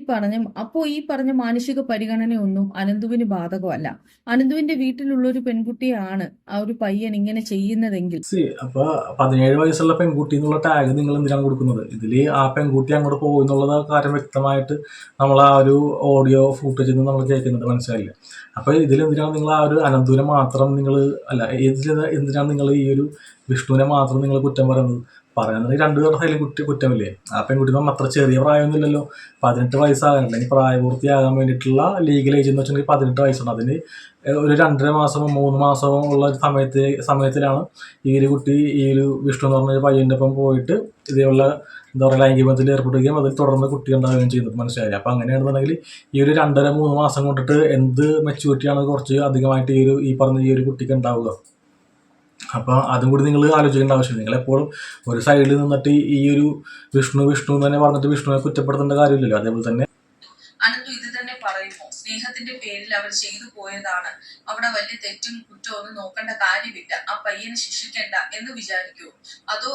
പറഞ്ഞ മാനുഷിക പരിഗണനയൊന്നും അനന്തുവിന് ബാധകമല്ല. അനന്തുവിന്റെ വീട്ടിലുള്ള ഒരു പെൺകുട്ടിയാണ് ആ ഒരു പയ്യൻ ഇങ്ങനെ ചെയ്യുന്നതെങ്കിൽ
അപ്പൊ 17 വയസ്സുള്ള പെൺകുട്ടി എന്നുള്ള ടാഗ് നിങ്ങൾ എന്തിനാണ് കൊടുക്കുന്നത്? ഇതില് ആ പെൺകുട്ടി അങ്ങോട്ട് പോകുന്നുള്ള കാര്യം വ്യക്തമായിട്ട് നമ്മൾ ആ ഒരു ഓഡിയോ ഫൂട്ടേജിൽ നിന്ന് നമ്മൾ കേൾക്കുന്നത് മനസ്സിലായില്ല. അപ്പൊ ഇതിലെന്തിനാണ് നിങ്ങൾ ആ ഒരു അനന്തുവിനെ മാത്രം എന്തിനാണ് നിങ്ങൾ ഈ ഒരു വിഷ്ണുവിനെ മാത്രം നിങ്ങൾ കുറ്റം പറയുന്നത്? രണ്ടുപേരുടെ സൈഡിൽ കുറ്റമില്ലേ? ആ പെൺകുട്ടി നമ്മൾ അത്ര ചെറിയ പ്രായമൊന്നുമില്ലല്ലോ, 18 വയസ്സാകാൻ, അല്ലെങ്കിൽ പ്രായപൂർത്തിയാകാൻ വേണ്ടിയിട്ടുള്ള ലീഗൽ ഏജ് എന്ന് വെച്ചിട്ടുണ്ടെങ്കിൽ 18 വയസ്സാണ്. അതിന് ഒരു 2.5 മാസമോ 3 മാസമോ ഉള്ള ഒരു സമയത്തിലാണ് ഈ ഒരു കുട്ടി ഈ ഒരു വിഷ്ണു എന്ന് പറഞ്ഞ പയ്യൻ്റെ ഒപ്പം പോയിട്ട് ഇതേയുള്ള എന്താ പറയുക ലൈംഗികബന്ധത്തിൽ ഏർപ്പെടുകയും അതിൽ തുടർന്ന് കുട്ടി ഉണ്ടാവുകയും ചെയ്യുന്നത് മനസ്സിലായില്ല. അപ്പോൾ അങ്ങനെയാണെന്നുണ്ടെങ്കിൽ ഈ ഒരു 2.5-3 മാസം കൊണ്ടിട്ട് എന്ത് മെച്യൂരിറ്റിയാണ് കുറച്ച് അധികമായിട്ട് ഈ പറഞ്ഞ ഈ ഒരു കുട്ടിക്ക് ഉണ്ടാവുക? അപ്പോൾ അതും കൂടി നിങ്ങൾ ആലോചിക്കേണ്ട ആവശ്യമില്ല. നിങ്ങളെപ്പോഴും ഒരു സൈഡിൽ നിന്നിട്ട് ഈ ഒരു വിഷ്ണു തന്നെ പറഞ്ഞിട്ട് വിഷ്ണുവിനെ കുറ്റപ്പെടുത്തേണ്ട കാര്യമില്ലല്ലോ. അതേപോലെ തന്നെ
അനന്തു ഇത് തന്നെ പറയുന്നു. സ്നേഹത്തിന്റെ പേരിൽ അവർ ചെയ്തു പോയതാണ്. അവിടെ വലിയ തെറ്റും കുറ്റവും ഒന്നും നോക്കേണ്ട കാര്യമില്ല, ആ പയ്യനെ ശിക്ഷിക്കേണ്ട എന്ന് വിചാരിക്കുമോ? അതോ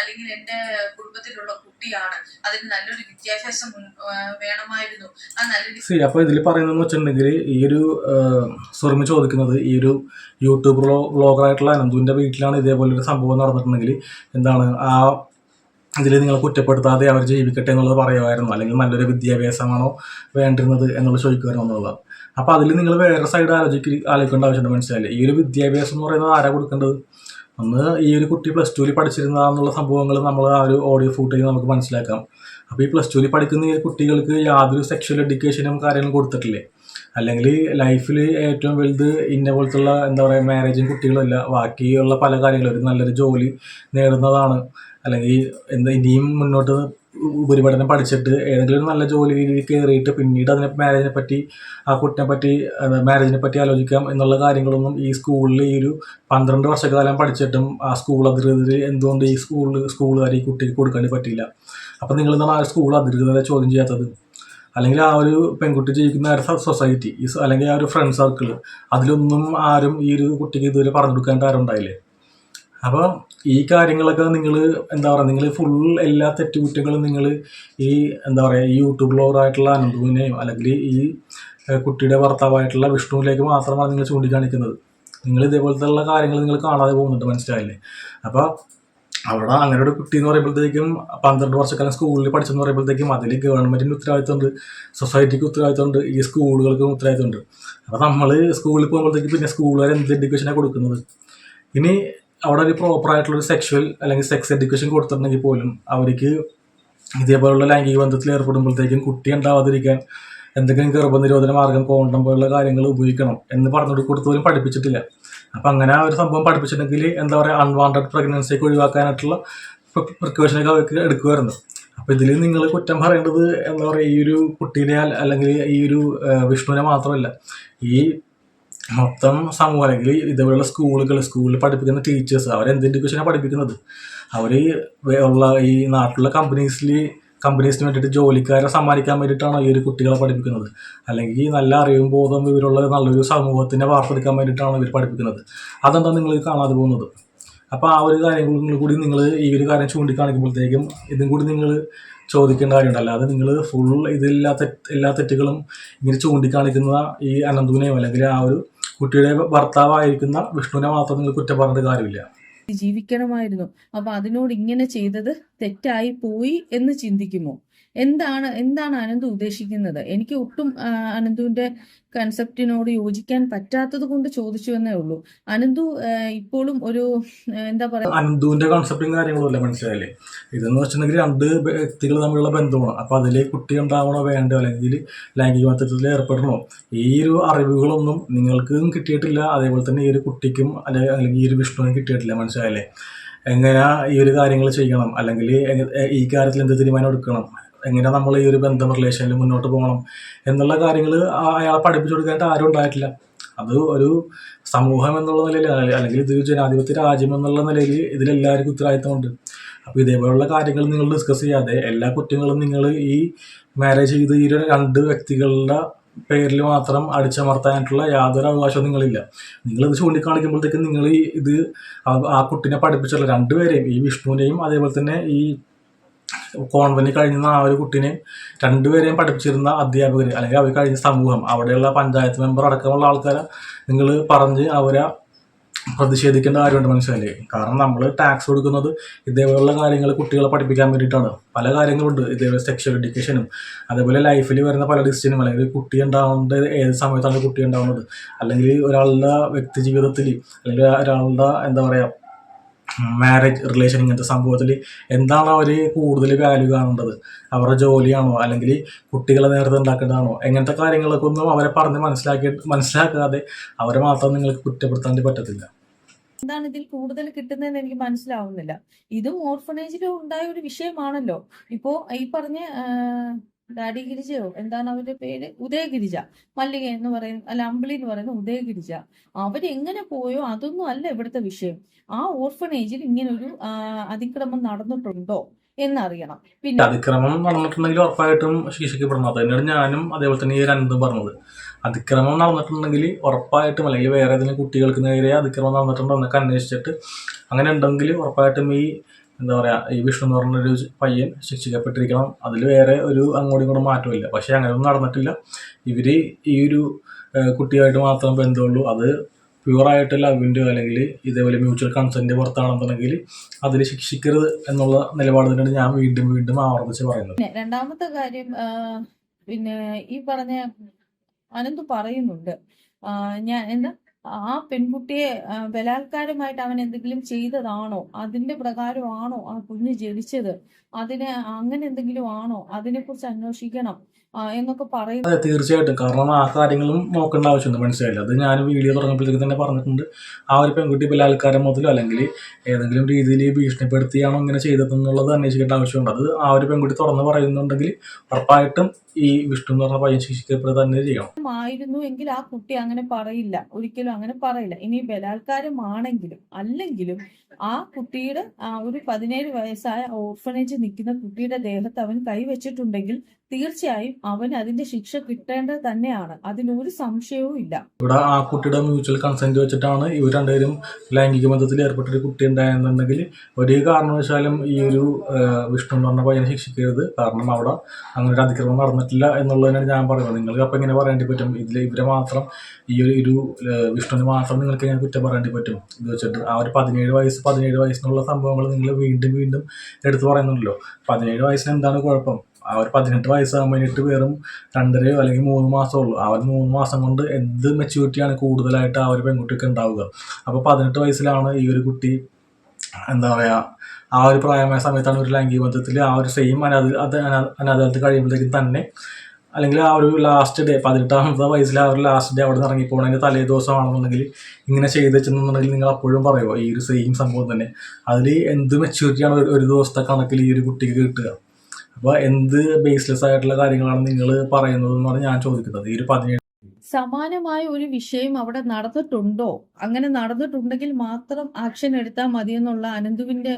അല്ലെങ്കിൽ എന്റെ കുടുംബത്തിലുള്ള കുട്ടിയാണ്, അതിന് നല്ലൊരു വിദ്യാഭ്യാസം വേണമായിരുന്നു, ആ നല്ലൊരു
അപ്പൊ ഇതിൽ പറയുന്നതെന്ന് വെച്ചിട്ടുണ്ടെങ്കിൽ ഈ ഒരു സ്വർമ്മ ചോദിക്കുന്നത് ഈ ഒരു യൂട്യൂബ് വ്ളോഗറായിട്ടുള്ള അനന്തുവിന്റെ വീട്ടിലാണ് ഇതേപോലെ ഒരു സംഭവം നടന്നിട്ടുണ്ടെങ്കിൽ എന്താണ് ആ ഇതിൽ നിങ്ങൾ കുറ്റപ്പെടുത്താതെ അവർ ജീവിക്കട്ടെ എന്നുള്ളത് പറയുമായിരുന്നു, അല്ലെങ്കിൽ നല്ലൊരു വിദ്യാഭ്യാസമാണോ വേണ്ടിരുന്നത് എന്നുള്ളത് ചോദിക്കുമായിരുന്നു എന്നുള്ളത്. അപ്പോൾ അതിൽ നിങ്ങൾ വേറെ സൈഡ് ആലോചിക്കേണ്ട ആവശ്യമുണ്ട്. മനസ്സിലായില്ലേ? ഈ ഒരു വിദ്യാഭ്യാസം എന്ന് പറയുന്നത് ആരാ കൊടുക്കേണ്ടത്? ഒന്ന് ഈ ഒരു കുട്ടി +2 പഠിച്ചിരുന്നതെന്നുള്ള സംഭവങ്ങൾ നമ്മൾ ആ ഒരു ഓഡിയോ ഫൂട്ടേജ് നമുക്ക് മനസ്സിലാക്കാം. അപ്പോൾ ഈ +2 പഠിക്കുന്ന ഈ കുട്ടികൾക്ക് യാതൊരു സെക്ഷൽ എഡ്യൂക്കേഷനും കാര്യങ്ങളും കൊടുത്തിട്ടില്ലേ? അല്ലെങ്കിൽ ലൈഫിൽ ഏറ്റവും വലുത് ഇന്ന പോലത്തുള്ള എന്താ പറയുക മാരേജും കുട്ടികളല്ല, ബാക്കിയുള്ള പല കാര്യങ്ങളും ഒരു നല്ലൊരു ജോലി നേടുന്നതാണ്. അല്ലെങ്കിൽ ഇനിയും മുന്നോട്ട് ഉപരിപഠനം പഠിച്ചിട്ട് ഏതെങ്കിലും ഒരു നല്ല ജോലിയിൽ കയറിയിട്ട് പിന്നീട് മാരേജിനെ പറ്റി ആ കുട്ടിനെ പറ്റി മാരേജിനെ പറ്റി ആലോചിക്കാം എന്നുള്ള കാര്യങ്ങളൊന്നും ഈ സ്കൂളിൽ ഈ ഒരു 12 വർഷക്കാലം പഠിച്ചിട്ടും ആ സ്കൂൾ അധികൃതർ എന്തുകൊണ്ട് ഈ സ്കൂളുകാർ ഈ കുട്ടിക്ക് കൊടുക്കാൻ പറ്റിയില്ല? അപ്പം നിങ്ങൾ എന്താണ് ആ സ്കൂൾ അധികൃതരെ ചോദ്യം ചെയ്യാത്തത്? അല്ലെങ്കിൽ ആ ഒരു പെൺകുട്ടി ജീവിക്കുന്ന ആ ഒരു സൊസൈറ്റി അല്ലെങ്കിൽ ആ ഒരു ഫ്രണ്ട് സർക്കിൾ, അതിലൊന്നും ആരും ഈ ഒരു കുട്ടിക്ക് ഇതുവരെ പറഞ്ഞു കൊടുക്കേണ്ട ആരും ഉണ്ടായില്ലേ? അപ്പോൾ ഈ കാര്യങ്ങളൊക്കെ നിങ്ങൾ എന്താ പറയുക, നിങ്ങൾ ഫുൾ എല്ലാ തെറ്റുകുറ്റങ്ങളും നിങ്ങൾ ഈ എന്താ പറയുക ഈ യൂട്യൂബ് വ്ളോഗറായിട്ടുള്ള അനന്തുവിനെയും അല്ലെങ്കിൽ ഈ കുട്ടിയുടെ ഭർത്താവായിട്ടുള്ള വിഷ്ണുവിലേക്ക് മാത്രമാണ് നിങ്ങൾ ചൂണ്ടിക്കാണിക്കുന്നത്. നിങ്ങൾ ഇതേപോലത്തെ ഉള്ള കാര്യങ്ങൾ നിങ്ങൾ കാണാതെ പോകുന്നുണ്ട്. മനസ്സിലായില്ലേ? അപ്പോൾ അവിടെ അങ്ങനെ ഒരു കുട്ടി എന്ന് പറയുമ്പോഴത്തേക്കും 12 വർഷക്കാലം സ്കൂളിൽ പഠിച്ചെന്ന് പറയുമ്പോഴത്തേക്കും അതിൽ ഗവൺമെൻറ്റിന് ഉത്തരവാദിത്തമുണ്ട്, സൊസൈറ്റിക്ക് ഉത്തരവാദിത്തമുണ്ട്, ഈ സ്കൂളുകൾക്കും ഉത്തരവാദിത്തമുണ്ട്. അപ്പോൾ നമ്മൾ സ്കൂളിൽ പോകുമ്പോഴത്തേക്കും പിന്നെ സ്കൂളുകാർ എന്ത് എഡ്യൂക്കേഷനാണ് കൊടുക്കുന്നത്? ഇനി അവിടെ ഒരു പ്രോപ്പറായിട്ടുള്ളൊരു സെക്ഷൽ അല്ലെങ്കിൽ സെക്സ് എഡ്യൂക്കേഷൻ കൊടുത്തിട്ടുണ്ടെങ്കിൽ പോലും അവർക്ക് ഇതേപോലുള്ള ലൈംഗിക ബന്ധത്തിൽ ഏർപ്പെടുമ്പോഴത്തേക്കും കുട്ടി ഉണ്ടാവാതിരിക്കാൻ എന്തെങ്കിലും ഗർഭനിരോധന മാർഗം, കോണ്ടം പോലുള്ള കാര്യങ്ങൾ ഉപയോഗിക്കണം എന്ന് പറഞ്ഞു കൊടുത്തവരും പഠിപ്പിച്ചിട്ടില്ല. അപ്പം അങ്ങനെ ആ ഒരു സംഭവം പഠിപ്പിച്ചിട്ടുണ്ടെങ്കിൽ എന്താ പറയുക അൺവാണ്ടഡ് പ്രഗ്നൻസിയൊക്കെ ഒഴിവാക്കാനായിട്ടുള്ള പ്രിക്കോഷനൊക്കെ അവർക്ക് എടുക്കുമായിരുന്നു. അപ്പോൾ ഇതിൽ നിങ്ങൾ കുറ്റം പറയേണ്ടത് എന്താ പറയുക ഈ ഒരു കുട്ടീനെ അല്ലെങ്കിൽ ഈ ഒരു വിഷ്ണുവിനെ മാത്രമല്ല, ഈ മൊത്തം സമൂഹം അല്ലെങ്കിൽ ഇതേപോലെയുള്ള സ്കൂളിൽ പഠിപ്പിക്കുന്ന ടീച്ചേഴ്സ് അവരെന്ത് എഡ്യൂക്കേഷനാണ് പഠിപ്പിക്കുന്നത്? അവർ ഉള്ള ഈ നാട്ടിലുള്ള കമ്പനീസിന് വേണ്ടിയിട്ട് ജോലിക്കാരെ സമ്മാനിക്കാൻ വേണ്ടിയിട്ടാണ് ഈ ഒരു കുട്ടികളെ പഠിപ്പിക്കുന്നത്? അല്ലെങ്കിൽ നല്ല അറിവും ബോധവും ഇവരുള്ള നല്ലൊരു സമൂഹത്തിനെ വാർത്തെടുക്കാൻ വേണ്ടിയിട്ടാണ് ഇവർ പഠിപ്പിക്കുന്നത്? അതെന്താ നിങ്ങൾ കാണാതെ പോകുന്നത്? അപ്പോൾ ആ ഒരു കാര്യങ്ങളും കൂടി നിങ്ങൾ ഈ ഒരു കാര്യം ചൂണ്ടിക്കാണിക്കുമ്പോഴത്തേക്കും ഇതും കൂടി നിങ്ങൾ ചോദിക്കേണ്ട കാര്യമുണ്ട്. അല്ലാതെ നിങ്ങൾ ഫുൾ എല്ലാ തെറ്റുകളും ഇങ്ങനെ ചൂണ്ടിക്കാണിക്കുന്ന ഈ അനന്തുവിനെയോ അല്ലെങ്കിൽ ആ ഒരു കുട്ടിയുടെ ഭർത്താവായിരിക്കുന്ന വിഷ്ണുവിനെ മാത്രം നിങ്ങൾ കുറ്റം പറഞ്ഞിട്ട് കാര്യമില്ല.
ജീവിക്കണമായിരുന്നു. അപ്പൊ അതിനോട് ഇങ്ങനെ ചെയ്തത് തെറ്റായി പോയി എന്ന് ചിന്തിക്കുമോ? എന്താണ് അനന്തു ഉദ്ദേശിക്കുന്നത്? എനിക്ക് ഒട്ടും അനന്തുവിന്റെ കൺസെപ്റ്റിനോട് യോജിക്കാൻ പറ്റാത്തത് കൊണ്ട് ചോദിച്ചു എന്നേ ഉള്ളൂ. അനന്തു ഇപ്പോഴും ഒരു എന്താ പറയുക,
അനന്തുവിന്റെ കോൺസെപ്റ്റും കാര്യങ്ങളും അല്ല. മനസ്സിലായില്ലേ? ഇതെന്ന് വെച്ചിട്ടുണ്ടെങ്കിൽ 2 വ്യക്തികൾ തമ്മിലുള്ള ബന്ധമാണ്. അപ്പോൾ അതിൽ കുട്ടി ഉണ്ടാവണോ വേണ്ടോ അല്ലെങ്കിൽ ലൈംഗിക ബന്ധത്തിൽ ഏർപ്പെടണോ, ഈ ഒരു അറിവുകളൊന്നും നിങ്ങൾക്കും കിട്ടിയിട്ടില്ല, അതേപോലെ തന്നെ ഈ ഒരു കുട്ടിക്കും അല്ലെങ്കിൽ ഈ ഒരു വിഷ്ണുവിനും കിട്ടിയിട്ടില്ല. മനസ്സിലായില്ലേ? എങ്ങനെ ഈ ഒരു കാര്യങ്ങൾ ചെയ്യണം, അല്ലെങ്കിൽ ഈ കാര്യത്തിൽ എന്ത് തീരുമാനം എടുക്കണം, എങ്ങനെ നമ്മൾ ഈ ഒരു ബന്ധം റിലേഷനിൽ മുന്നോട്ട് പോകണം എന്നുള്ള കാര്യങ്ങൾ അയാളെ പഠിപ്പിച്ചു കൊടുക്കാനായിട്ട് ആരും ഉണ്ടായിട്ടില്ല. അത് ഒരു സമൂഹം എന്നുള്ള നിലയിൽ അല്ലെങ്കിൽ ഇത് ജനാധിപത്യ രാജ്യം എന്നുള്ള നിലയിൽ ഇതിലെല്ലാവർക്കും ഉത്തരവാദിത്തമുണ്ട്. അപ്പോൾ ഇതേപോലുള്ള കാര്യങ്ങൾ നിങ്ങൾ ഡിസ്കസ് ചെയ്യാതെ എല്ലാ കുറ്റങ്ങളും നിങ്ങൾ ഈ മാരേജ് ചെയ്ത് ഈ 2 വ്യക്തികളുടെ പേരിൽ മാത്രം അടിച്ചമർത്താനായിട്ടുള്ള യാതൊരു അവകാശവും നിങ്ങളില്ല. നിങ്ങളിത് ചൂണ്ടിക്കാണിക്കുമ്പോഴത്തേക്കും നിങ്ങൾ ഇത് ആ കുട്ടീനെ പഠിപ്പിച്ചുള്ള 2 പേരെയും, ഈ വിഷ്ണുവിനെയും അതേപോലെ തന്നെ ഈ കോൺവെന്റിൽ കഴിഞ്ഞ ആ ഒരു കുട്ടീനെ 2 പേരെയും പഠിപ്പിച്ചിരുന്ന അധ്യാപകർ അല്ലെങ്കിൽ അവർ കഴിഞ്ഞ സമൂഹം, അവിടെയുള്ള പഞ്ചായത്ത് മെമ്പർ അടക്കമുള്ള ആൾക്കാരെ നിങ്ങൾ പറഞ്ഞ് അവരെ പ്രതിഷേധിക്കേണ്ട കാര്യമുണ്ട്. മനസ്സിലായില്ലേ? കാരണം നമ്മൾ ടാക്സ് കൊടുക്കുന്നത് ഇതേപോലുള്ള കാര്യങ്ങൾ കുട്ടികളെ പഠിപ്പിക്കാൻ വേണ്ടിയിട്ടാണ്. പല കാര്യങ്ങളുണ്ട്, ഇതേപോലെ സെക്ഷൽ എഡ്യൂക്കേഷനും അതേപോലെ ലൈഫിൽ വരുന്ന പല ഡിസിഷനും, അല്ലെങ്കിൽ കുട്ടി ഉണ്ടാവേണ്ടത് ഏത് സമയത്താണ് കുട്ടി ഉണ്ടാവുന്നത്, അല്ലെങ്കിൽ ഒരാളുടെ വ്യക്തി ജീവിതത്തിൽ അല്ലെങ്കിൽ ഒരാളുടെ എന്താ പറയുക മാരേജ് റിലേഷൻ ഇങ്ങനത്തെ സംഭവത്തിൽ എന്താണ് അവർ കൂടുതൽ വാല്യൂ കാണേണ്ടത്? അവരുടെ ജോലിയാണോ അല്ലെങ്കിൽ കുട്ടികളെ നേരത്തെ ഉണ്ടാക്കേണ്ടതാണോ? എങ്ങനത്തെ കാര്യങ്ങളൊക്കെ ഒന്നും അവരെ പറഞ്ഞ് മനസ്സിലാക്കാതെ അവരെ മാത്രം നിങ്ങൾക്ക് കുറ്റപ്പെടുത്താൻ പറ്റത്തില്ല.
എന്താണ് ഇതിൽ കൂടുതൽ കിട്ടുന്നതെന്ന് എനിക്ക് മനസ്സിലാവുന്നില്ല. ഇതും ഓർഫനേജിൽ ഉണ്ടായ ഒരു വിഷയമാണല്ലോ. ഇപ്പോ ഈ പറഞ്ഞ ഡാഡി ഗിരിജയോ എന്താണ് അവരുടെ പേര്, ഉദയഗിരിജ, മല്ലിക എന്ന് പറയുന്ന അല്ല അമ്പിളി എന്ന് പറയുന്ന ഉദയഗിരിജ, അവരെങ്ങനെ പോയോ അതൊന്നും അല്ല ഇവിടുത്തെ വിഷയം. ആ ഓർഫനേജിൽ ഇങ്ങനൊരു അതിക്രമം നടന്നിട്ടുണ്ടോ എന്നറിയണം. പിന്നെ
അതിക്രമം നടന്നിട്ടുണ്ടെങ്കിൽ ഉറപ്പായിട്ടും ശിക്ഷിക്കപ്പെടണം. അത് തന്നെയാണ് ഞാനും അതേപോലെ തന്നെ ഈ രണ്ടും പറഞ്ഞത്. അതിക്രമം നടന്നിട്ടുണ്ടെങ്കിൽ ഉറപ്പായിട്ടും, അല്ലെങ്കിൽ വേറെ ഏതെങ്കിലും കുട്ടികൾക്ക് നേരെ അതിക്രമം നടന്നിട്ടുണ്ടോ എന്നൊക്കെ അന്വേഷിച്ചിട്ട് അങ്ങനെ ഉണ്ടെങ്കിൽ ഉറപ്പായിട്ടും ഈ എന്താ പറയുക, ഈ വിഷ്ണു എന്ന് പറഞ്ഞൊരു പയ്യൻ ശിക്ഷിക്കപ്പെട്ടിരിക്കണം. അതിൽ വേറെ ഒരു അങ്ങോട്ടും ഇങ്ങോട്ടും മാറ്റമില്ല. പക്ഷേ അങ്ങനെയൊന്നും നടന്നിട്ടില്ല. ഇവർ ഈ ഒരു കുട്ടിയായിട്ട് മാത്രം ബന്ധമുള്ളൂ. അത് പ്യുവറായിട്ട് ലവിൻ്റെയോ അല്ലെങ്കിൽ ഇതേപോലെ മ്യൂച്വൽ കൺസെൻറ്റ് പുറത്താണെന്നുണ്ടെങ്കിൽ അതിൽ ശിക്ഷിക്കരുത് എന്നുള്ള നിലപാട് തന്നെയാണ് ഞാൻ വീണ്ടും വീണ്ടും ആവർത്തിച്ച് പറയുന്നത്.
രണ്ടാമത്തെ കാര്യം, പിന്നെ ഈ പറഞ്ഞ അനന്ത് പറയുന്നുണ്ട്, ഞാൻ എന്താ ആ പെൺകുട്ടിയെ ബലാത്കാരമായിട്ട് അവൻ എന്തെങ്കിലും ചെയ്തതാണോ, അതിന്റെ പ്രകാരമാണോ ആ കുഞ്ഞ് ജനിച്ചത്, അതിന് അങ്ങനെ എന്തെങ്കിലും ആണോ, അതിനെക്കുറിച്ച് അന്വേഷിക്കണം എന്നൊക്കെ പറയുന്നു.
അതെ, തീർച്ചയായിട്ടും. കാരണം ആ കാര്യങ്ങളും നോക്കേണ്ട ആവശ്യമുണ്ട്. മനസ്സിലായില്ല, അത് ഞാൻ വീഡിയോ തുടങ്ങുമ്പോഴത്തേക്ക് തന്നെ പറഞ്ഞിട്ടുണ്ട്. ആ ഒരു പെൺകുട്ടി ബലാത്കാരം മുതലോ അല്ലെങ്കിൽ ഏതെങ്കിലും രീതിയിൽ ഭീഷണിപ്പെടുത്തിയാണോ ഇങ്ങനെ ചെയ്തതെന്നുള്ളത് അന്വേഷിക്കേണ്ട ആവശ്യമുണ്ട്. അത് ആ ഒരു പെൺകുട്ടി തുറന്ന് പറയുന്നുണ്ടെങ്കിൽ ഉറപ്പായിട്ടും ഈ വിഷ്ണു എന്ന് പറഞ്ഞ പയ്യൻ ശിക്ഷിക്കപ്പെടുക തന്നെ ചെയ്യണം.
ആയിരുന്നു എങ്കിൽ ആ കുട്ടി അങ്ങനെ പറയില്ല, ഒരിക്കലും അങ്ങനെ പറയില്ല. ഇനി ബലാത്കാരമാണെങ്കിലും അല്ലെങ്കിലും ആ കുട്ടിയുടെ ഒരു 17 വയസ്സായ ഓർഫനേജ് നിൽക്കുന്ന കുട്ടിയുടെ ദേഹത്ത് അവൻ കൈവച്ചിട്ടുണ്ടെങ്കിൽ തീർച്ചയായും അവൻ അതിന്റെ ശിക്ഷ കിട്ടേണ്ടത് തന്നെയാണ്. അതിനൊരു സംശയവും ഇല്ല.
ഇവിടെ ആ കുട്ടിയുടെ മ്യൂച്വൽ കൺസെന്റ് വെച്ചിട്ടാണ് ഇവർ രണ്ടുപേരും ലൈംഗിക ബന്ധത്തിൽ ഏർപ്പെട്ടൊരു കുട്ടി ഉണ്ടായെന്നുണ്ടെങ്കിൽ ഒരു കാരണവശാലും ഈ ഒരു വിഷ്ണു എന്ന് പറഞ്ഞ പയ്യനെ ശിക്ഷിക്കരുത്. കാരണം അവിടെ അങ്ങനെ ഒരു അതിക്രമം നടന്നിട്ടില്ല എന്നുള്ളതിനാണ് ഞാൻ പറയുന്നത്. നിങ്ങൾക്ക് അപ്പം എങ്ങനെ പറയേണ്ടി പറ്റും? ഇതിൽ ഇവരെ മാത്രം, ഈ ഒരു വിഷ്ണുവിന് മാത്രം നിങ്ങൾക്ക് എങ്ങനെ കുറ്റം പറയേണ്ടി പറ്റും? ഇത് വെച്ചിട്ട് ആ ഒരു 17 വയസ്സെന്നുള്ള സംഭവങ്ങൾ നിങ്ങൾ വീണ്ടും വീണ്ടും എടുത്തു പറയുന്നുണ്ടല്ലോ. 17 വയസ്സിന് എന്താണ് കുഴപ്പം? ആ ഒരു 18 വയസ്സാകുമ്പോഴേക്ക് വെറും 2.5 അല്ലെങ്കിൽ 3 മാസമേ ഉള്ളൂ. ആ ഒരു 3 മാസം കൊണ്ട് എന്ത് മെച്യൂരിറ്റിയാണ് കൂടുതലായിട്ട് ആ ഒരു പെൺകുട്ടിക്ക് ഉണ്ടാവുക? അപ്പോൾ 18 വയസ്സിലാണ് ഈ ഒരു കുട്ടി എന്താ പറയുക, ആ ഒരു പ്രായമായ സമയത്താണ് ഒരു ലൈംഗിക ബന്ധത്തിൽ ആ ഒരു സെയിം അനാഥാലത്ത് കഴിയുമ്പോഴത്തേക്കും തന്നെ, അല്ലെങ്കിൽ ആ ഒരു ലാസ്റ്റ് ഡേ 18ാമത്തെ വയസ്സിൽ ആ ഒരു ലാസ്റ്റ് ഡേ അവിടെ നിന്ന് ഇറങ്ങിപ്പോകണതിൻ്റെ തലേ ദിവസമാണെന്നുണ്ടെങ്കിൽ ഇങ്ങനെ ചെയ്ത് വെച്ചെന്നുണ്ടെങ്കിൽ നിങ്ങൾ അപ്പോഴും പറയുമോ ഈ ഒരു സെയിം സംഭവം തന്നെ? അതിൽ എന്ത് മെച്യൂരിറ്റിയാണ് ഒരു ദിവസത്തെ കണക്കിൽ ഈ ഒരു കുട്ടിക്ക് കിട്ടുക? അപ്പോൾ എന്ത് ബേസ്ലെസ് ആയിട്ടുള്ള കാര്യങ്ങളാണ് നിങ്ങൾ പറയുന്നതെന്നാണ് ഞാൻ ചോദിക്കുന്നത്. ഈ ഒരു 17
സമാനമായ ഒരു വിഷയം അവിടെ നടന്നിട്ടുണ്ടോ? അങ്ങനെ നടന്നിട്ടുണ്ടെങ്കിൽ മാത്രം ആക്ഷൻ എടുത്താൽ മതിയെന്നുള്ള അനന്തുവിന്റെ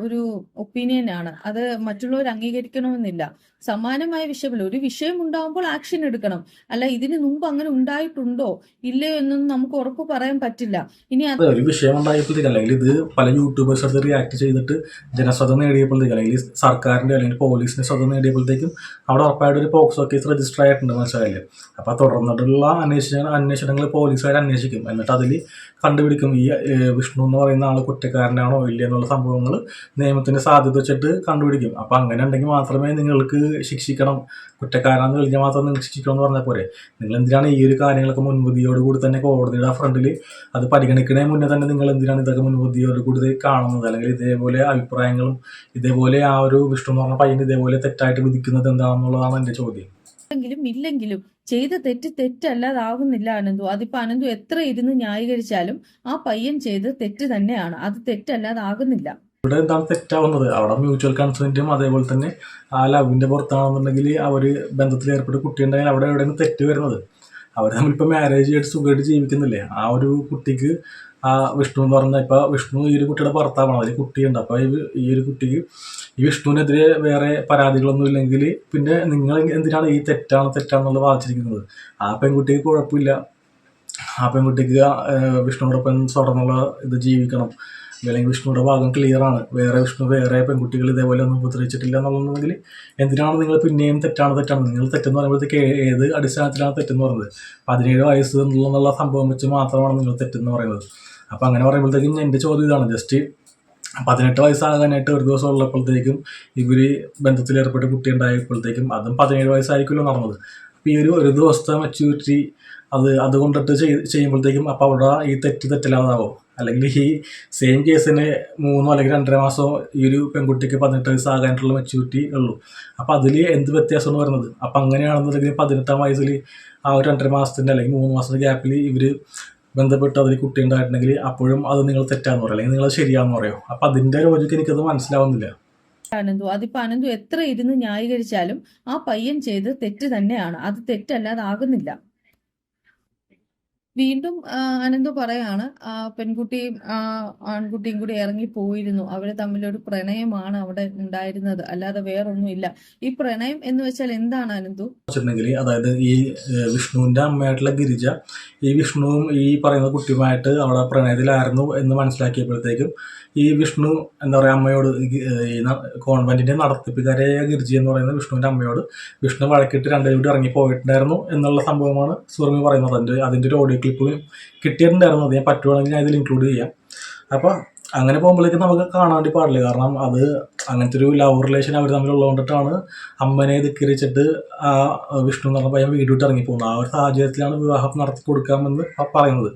ഒരു ഒപ്പീനിയനാണ്. അത് മറ്റുള്ളവർ അംഗീകരിക്കണമെന്നില്ല. സമാനമായ വിഷയമല്ല, ഒരു വിഷയം ഉണ്ടാകുമ്പോൾ ആക്ഷൻ എടുക്കണം. അല്ല ഇതിന് മുമ്പ് അങ്ങനെ ഉണ്ടായിട്ടുണ്ടോ ഇല്ലയോ എന്നൊന്നും നമുക്ക് ഉറപ്പ് പറയാൻ പറ്റില്ല. ഇനി
ഒരു വിഷയം ഉണ്ടായപ്പോഴത്തേക്ക്, അല്ലെങ്കിൽ ഇത് പല യൂട്യൂബേഴ്സ് അടുത്ത് റിയാക്ട് ചെയ്തിട്ട് ജനശ്രദ്ധ നേടിയപ്പോഴത്തേക്ക്, അല്ലെങ്കിൽ സർക്കാരിൻ്റെ അല്ലെങ്കിൽ പോലീസിന്റെ ശ്രദ്ധ നേടിയപ്പോഴത്തേക്കും അവിടെ ഉറപ്പായിട്ട് ഒരു പോക്സോ കേസ് രജിസ്റ്റർ ആയിട്ടുണ്ട്. മനസ്സിലായില്ലേ? അപ്പോൾ തുടർന്നിട്ടുള്ള അന്വേഷണങ്ങൾ പോലീസുകാർ അന്വേഷിക്കും. എന്നിട്ട് അതിൽ കണ്ടുപിടിക്കും ഈ വിഷ്ണു എന്ന് പറയുന്ന ആൾ കുറ്റക്കാരനാണോ ഇല്ല എന്നുള്ള സംഭവങ്ങൾ നിയമത്തിന്റെ സാധ്യത വെച്ചിട്ട് കണ്ടുപിടിക്കും. അപ്പം അങ്ങനെ ഉണ്ടെങ്കിൽ മാത്രമേ നിങ്ങൾക്ക് ശിക്ഷിക്കണം, കുറ്റക്കാരാന്ന് തെളിഞ്ഞാൽ മാത്രം നിങ്ങൾക്ക് ശിക്ഷിക്കണം എന്ന് പറഞ്ഞാൽ പോരെ? നിങ്ങൾ എന്തിനാണ് ഈ ഒരു കാര്യങ്ങളൊക്കെ മുൻവിധിയോടുകൂടി തന്നെ കോടതിയുടെ ഫ്രണ്ടിൽ അത് പരിഗണിക്കണേ മുന്നേ തന്നെ നിങ്ങൾ എന്തിനാണ് ഇതൊക്കെ മുൻവിധിയോടുകൂടി കാണുന്നത്? അല്ലെങ്കിൽ ഇതേപോലെ അഭിപ്രായങ്ങളും ഇതേപോലെ ആ ഒരു വിഷ്ണു എന്ന് പറഞ്ഞ പയ്യൻ ഇതേപോലെ തെറ്റായിട്ട് വിധിക്കുന്നത് എന്താണെന്നുള്ളതാണ് എൻ്റെ ചോദ്യം.
ഇല്ലെങ്കിലും ചെയ്ത തെറ്റ് തെറ്റല്ലാതാവുന്നില്ല അനന്തു. അതിപ്പോ അനന്തു എത്ര ഇരുന്ന് ന്യായീകരിച്ചാലും ആ പയ്യൻ ചെയ്ത് തെറ്റ് തന്നെയാണ്. അത് തെറ്റല്ലാതാകുന്നില്ല.
ഇവിടെ എന്താണ് തെറ്റാവുന്നത്? അവിടെ മ്യൂച്വൽ കൺസെന്റും അതേപോലെ തന്നെ ആ ലവിന്റെ പുറത്താണെന്നുണ്ടെങ്കിൽ അവർ ബന്ധത്തിൽ ഏർപ്പെട്ട് കുട്ടി ഉണ്ടെങ്കിൽ അവിടെ എവിടെയാണ് തെറ്റ് വരുന്നത്? അവർ തമ്മിലിപ്പോൾ മാരേജ് ചെയ്തിട്ട് സുഖമായിട്ട് ജീവിക്കുന്നില്ലേ? ആ ഒരു കുട്ടിക്ക് ആ വിഷ്ണു എന്ന് പറഞ്ഞാൽ, ഇപ്പോൾ വിഷ്ണു ഈ ഒരു കുട്ടിയുടെ ഭർത്താവാണ്, അതിൽ കുട്ടിയുണ്ട്. അപ്പോൾ ഈ ഒരു കുട്ടിക്ക് ഈ വിഷ്ണുവിനെതിരെ വേറെ പരാതികളൊന്നും ഇല്ലെങ്കിൽ പിന്നെ നിങ്ങൾ എന്തിനാണ് ഈ തെറ്റാണെന്നുള്ളത് വാദിച്ചിരിക്കുന്നത്? ആ പെൺകുട്ടിക്ക് കുഴപ്പമില്ല, ആ പെൺകുട്ടിക്ക് വിഷ്ണുവിനോടൊപ്പം തുടർന്നുള്ള ഇത് ജീവിക്കണം, അല്ലെങ്കിൽ വിഷ്ണുവിൻ്റെ ഭാഗം ക്ലിയറാണ്, വേറെ പെൺകുട്ടികൾ ഇതേപോലെ ഒന്നും ഉപദ്രവിച്ചിട്ടില്ല എന്നുണ്ടെങ്കിൽ എന്തിനാണ് നിങ്ങൾ പിന്നെയും തെറ്റാണ് നിങ്ങൾ തെറ്റെന്ന് പറയുമ്പോഴത്തേക്ക് ഏത് അടിസ്ഥാനത്തിലാണ് തെറ്റെന്ന് പറയുന്നത്? 17 വയസ്സ് എന്നുള്ള സംഭവം വെച്ച് മാത്രമാണ് നിങ്ങൾ തെറ്റെന്ന് പറയുന്നത്. അപ്പം അങ്ങനെ പറയുമ്പോഴത്തേക്കും എൻ്റെ ചോദ്യം ഇതാണ്, ജസ്റ്റ് 18 വയസ്സാകാനായിട്ട് ഒരു ദിവസം ഉള്ളപ്പോഴത്തേക്കും ഇവർ ബന്ധത്തിൽ ഏർപ്പെട്ട് കുട്ടി ഉണ്ടായപ്പോഴത്തേക്കും അതും 17 വയസ്സായിരിക്കുമല്ലോ നടന്നത്. അപ്പോൾ ഈ ഒരു ദിവസത്തെ മെച്യൂരിറ്റി അതുകൊണ്ടിട്ട് ചെയ്യുമ്പോഴത്തേക്കും അപ്പോൾ അവിടെ ഈ തെറ്റല്ലാതാവോ? അല്ലെങ്കിൽ ഈ സെയിം കേസിന് 3 അല്ലെങ്കിൽ 2.5 മാസം ഈ ഒരു പെൺകുട്ടിക്ക് 18 വയസ്സാകാനായിട്ടുള്ള മെച്യൂരിറ്റി ഉള്ളൂ. അപ്പോൾ അതിൽ എന്ത് വ്യത്യാസമാണ് വരുന്നത്? അപ്പം അങ്ങനെയാണെന്നുണ്ടെങ്കിൽ 18ാം വയസ്സിൽ ആ ഒരു 2.5 മാസത്തിൻ്റെ അല്ലെങ്കിൽ 3 മാസത്തെ ഗ്യാപ്പിൽ ഇവർ ബന്ധപ്പെട്ട് അതിൽ കുട്ടി ഉണ്ടായിട്ടുണ്ടെങ്കിൽ അപ്പോഴും അത് നിങ്ങൾ തെറ്റാന്ന് പറയും, അല്ലെങ്കിൽ നിങ്ങൾ ശരിയാന്ന് പറയോ? അപ്പം അതിൻ്റെ ലോജിക്ക് എനിക്കത് മനസ്സിലാവുന്നില്ല.
അതിപ്പോ അനന്തു എത്ര ഇരുന്ന് ന്യായീകരിച്ചാലും ആ പയ്യൻ ചെയ്ത് തെറ്റ് തന്നെയാണ്. അത് തെറ്റല്ലാതാകുന്നില്ല. വീണ്ടും അനന്തു പറയാണ് പെൺകുട്ടിയും ആൺകുട്ടിയും കൂടി ഇറങ്ങി പോയിരുന്നു, അവര് തമ്മിലൊരു പ്രണയമാണ് അവിടെ ഉണ്ടായിരുന്നത്, അല്ലാതെ വേറൊന്നുമില്ല. ഈ പ്രണയം എന്ന് വെച്ചാൽ എന്താണ് അനന്തു?
വെച്ചിട്ടുണ്ടെങ്കിൽ അതായത് ഈ വിഷ്ണുവിന്റെ അമ്മയായിട്ടുള്ള ഗിരിജ ഈ വിഷ്ണുവും ഈ പറയുന്ന കുട്ടിയുമായിട്ട് അവിടെ പ്രണയത്തിലായിരുന്നു എന്ന് മനസ്സിലാക്കിയപ്പോഴത്തേക്കും ഈ വിഷ്ണു എന്താ പറയുക അമ്മയോട് ഈ കോൺവെന്റിന്റെ നടത്തിപ്പുകാരായ ഗിരിജ എന്ന് പറയുന്ന വിഷ്ണുവിന്റെ അമ്മയോട് വിഷ്ണു വഴക്കിട്ട് രണ്ടുപേരും കൂടി ഇറങ്ങി പോയിട്ടുണ്ടായിരുന്നു എന്നുള്ള സംഭവമാണ് സുറുമി പറയുന്നത്. അതിന്റെ ഒരു ഓഡിയോ ക്ലിപ്പ് കിട്ടിയിട്ടുണ്ടായിരുന്നു. അത് ഞാൻ പറ്റുവാണെങ്കിൽ ഞാൻ ഇതിൽ ഇൻക്ലൂഡ് ചെയ്യാം. അപ്പോൾ അങ്ങനെ പോകുമ്പോഴേക്കും നമുക്ക് കാണാൻ വേണ്ടി പാടില്ല. കാരണം അത് അങ്ങനത്തെ ഒരു ലവ് റിലേഷൻ അവർ തമ്മിലുള്ളതുകൊണ്ടിട്ടാണ് അമ്മനെ ധിക്കരിച്ചിട്ട് ആ വിഷ്ണു എന്ന് പറഞ്ഞ പയ്യൻ വീട് വിട്ട് ഇറങ്ങിപ്പോകുന്നത്. ആ ഒരു സാഹചര്യത്തിലാണ് വിവാഹം നടത്തി കൊടുക്കാമെന്ന് പറയുന്നത്.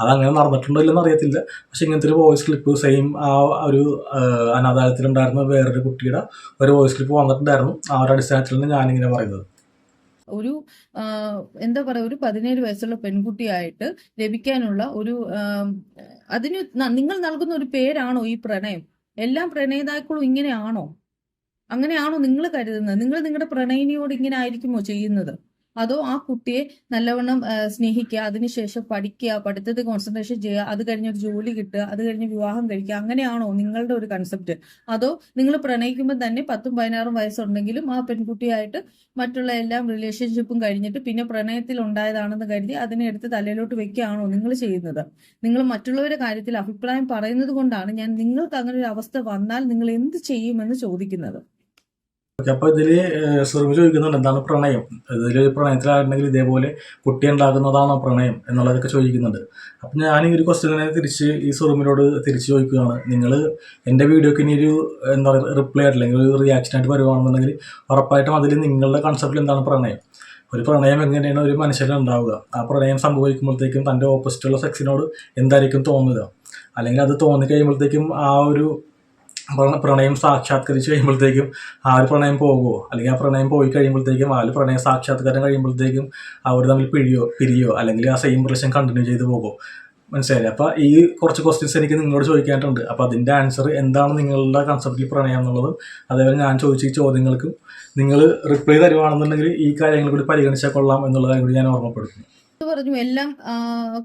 അതങ്ങനെ നടന്നിട്ടുണ്ടോ ഇല്ലെന്ന് അറിയത്തില്ല. പക്ഷെ ഇങ്ങനത്തെ ഒരു വോയിസ് ക്ലിപ്പ് സെയിം ആ ഒരു അനാഥാലയത്തിലുണ്ടായിരുന്ന വേറൊരു കുട്ടിയുടെ ഒരു വോയിസ് ക്ലിപ്പ് വന്നിട്ടുണ്ടായിരുന്നു. ആ ഒരു അടിസ്ഥാനത്തിലാണ് ഞാനിങ്ങനെ പറയുന്നത്.
ഒരു എന്താ പറയുക, ഒരു 17 വയസ്സുള്ള പെൺകുട്ടിയായിട്ട് ലഭിക്കാനുള്ള ഒരു അതിന് നിങ്ങൾ നൽകുന്ന ഒരു പേരാണോ ഈ പ്രണയം? എല്ലാ പ്രണയിതാക്കളും ഇങ്ങനെയാണോ? അങ്ങനെയാണോ നിങ്ങൾ കരുതുന്നത്? നിങ്ങൾ നിങ്ങളുടെ പ്രണയിനിയോട് ഇങ്ങനെ ആയിരിക്കുമോ ചെയ്യുന്നത്? അതോ ആ കുട്ടിയെ നല്ലവണ്ണം സ്നേഹിക്കുക, അതിനുശേഷം പഠിക്കുക, പഠിത്തത്തിൽ കോൺസെൻട്രേഷൻ ചെയ്യുക, അത് കഴിഞ്ഞ് ഒരു ജോലി കിട്ടുക, അത് കഴിഞ്ഞ് വിവാഹം കഴിക്കുക, അങ്ങനെയാണോ നിങ്ങളുടെ ഒരു കൺസെപ്റ്റ്? അതോ നിങ്ങൾ പ്രണയിക്കുമ്പോൾ തന്നെ 10ഉം 16ഉം വയസ്സുണ്ടെങ്കിലും ആ പെൺകുട്ടിയായിട്ട് മറ്റുള്ള എല്ലാം റിലേഷൻഷിപ്പും കഴിഞ്ഞിട്ട് പിന്നെ പ്രണയത്തിൽ ഉണ്ടായതാണെന്ന് കരുതി അതിനെ എടുത്ത് തലയിലോട്ട് വെക്കുകയാണോ നിങ്ങൾ ചെയ്യുന്നത്? നിങ്ങൾ മറ്റുള്ളവരുടെ കാര്യത്തിൽ അഭിപ്രായം പറയുന്നത് കൊണ്ടാണ് ഞാൻ നിങ്ങൾക്ക് അങ്ങനെ ഒരു അവസ്ഥ വന്നാൽ നിങ്ങൾ എന്ത് ചെയ്യുമെന്ന് ചോദിക്കുന്നത്.
അപ്പോൾ ഇതില് സുറുമി ചോദിക്കുന്നുണ്ട് എന്താണ് പ്രണയം, ഇതിൽ പ്രണയത്തിലായിരുന്നെങ്കിൽ ഇതേപോലെ കുട്ടി ഉണ്ടാകുന്നതാണോ പ്രണയം എന്നുള്ളതൊക്കെ ചോദിക്കുന്നുണ്ട്. അപ്പം ഞാൻ ഈ ഒരു ക്വസ്റ്റ്യനെ തിരിച്ച് ഈ സുറുമിനോട് തിരിച്ച് ചോദിക്കുകയാണ്. നിങ്ങൾ എൻ്റെ വീഡിയോക്ക് ഇനി ഒരു എന്താ പറയുക റിപ്ലൈ ആയിട്ട് അല്ലെങ്കിൽ ഒരു റിയാക്ഷനായിട്ട് വരുവാണെന്നുണ്ടെങ്കിൽ ഉറപ്പായിട്ടും അതിൽ നിങ്ങളുടെ കൺസെപ്റ്റിൽ എന്താണ് പ്രണയം, ഒരു പ്രണയം എങ്ങനെയാണ് ഒരു മനുഷ്യന് ഉണ്ടാവുക, ആ പ്രണയം സംഭവിക്കുമ്പോഴത്തേക്കും തൻ്റെ ഓപ്പോസിറ്റുള്ള സെക്സിനോട് എന്തായിരിക്കും തോന്നുക, അല്ലെങ്കിൽ അത് തോന്നിക്കഴിയുമ്പോഴത്തേക്കും ആ ഒരു പ്രണയം സാക്ഷാത്കരിച്ച് കഴിയുമ്പോഴത്തേക്കും ആ ഒരു പ്രണയം പോകുമോ, അല്ലെങ്കിൽ ആ പ്രണയം പോയി കഴിയുമ്പോഴത്തേക്കും ആ ഒരു പ്രണയം സാക്ഷാത്കാരം കഴിയുമ്പോഴത്തേക്കും അവർ തമ്മിൽ പിരിയോ അല്ലെങ്കിൽ ആ സെയിം റിലേഷൻ കണ്ടിന്യൂ ചെയ്ത് പോകുമോ? മനസ്സിലായില്ലേ? അപ്പോൾ ഈ കുറച്ച് ക്വസ്റ്റ്യൻസ് എനിക്ക് നിങ്ങളോട് ചോദിക്കാനായിട്ടുണ്ട്. അപ്പോൾ അതിൻ്റെ ആൻസർ എന്താണ് നിങ്ങളുടെ കൺസെപ്റ്റിൽ പ്രണയം എന്നുള്ളതും അതേപോലെ ഞാൻ ചോദിച്ച ഈ ചോദ്യങ്ങൾക്കും നിങ്ങൾ റിപ്ലൈ തരുവാണെന്നുണ്ടെങ്കിൽ ഈ കാര്യങ്ങൾ കൂടി പരിഗണിച്ചാൽ കൊള്ളാം എന്നുള്ള കാര്യം കൂടി ഞാൻ ഓർമ്മപ്പെടുത്തുന്നു.
പറഞ്ഞു എല്ലാം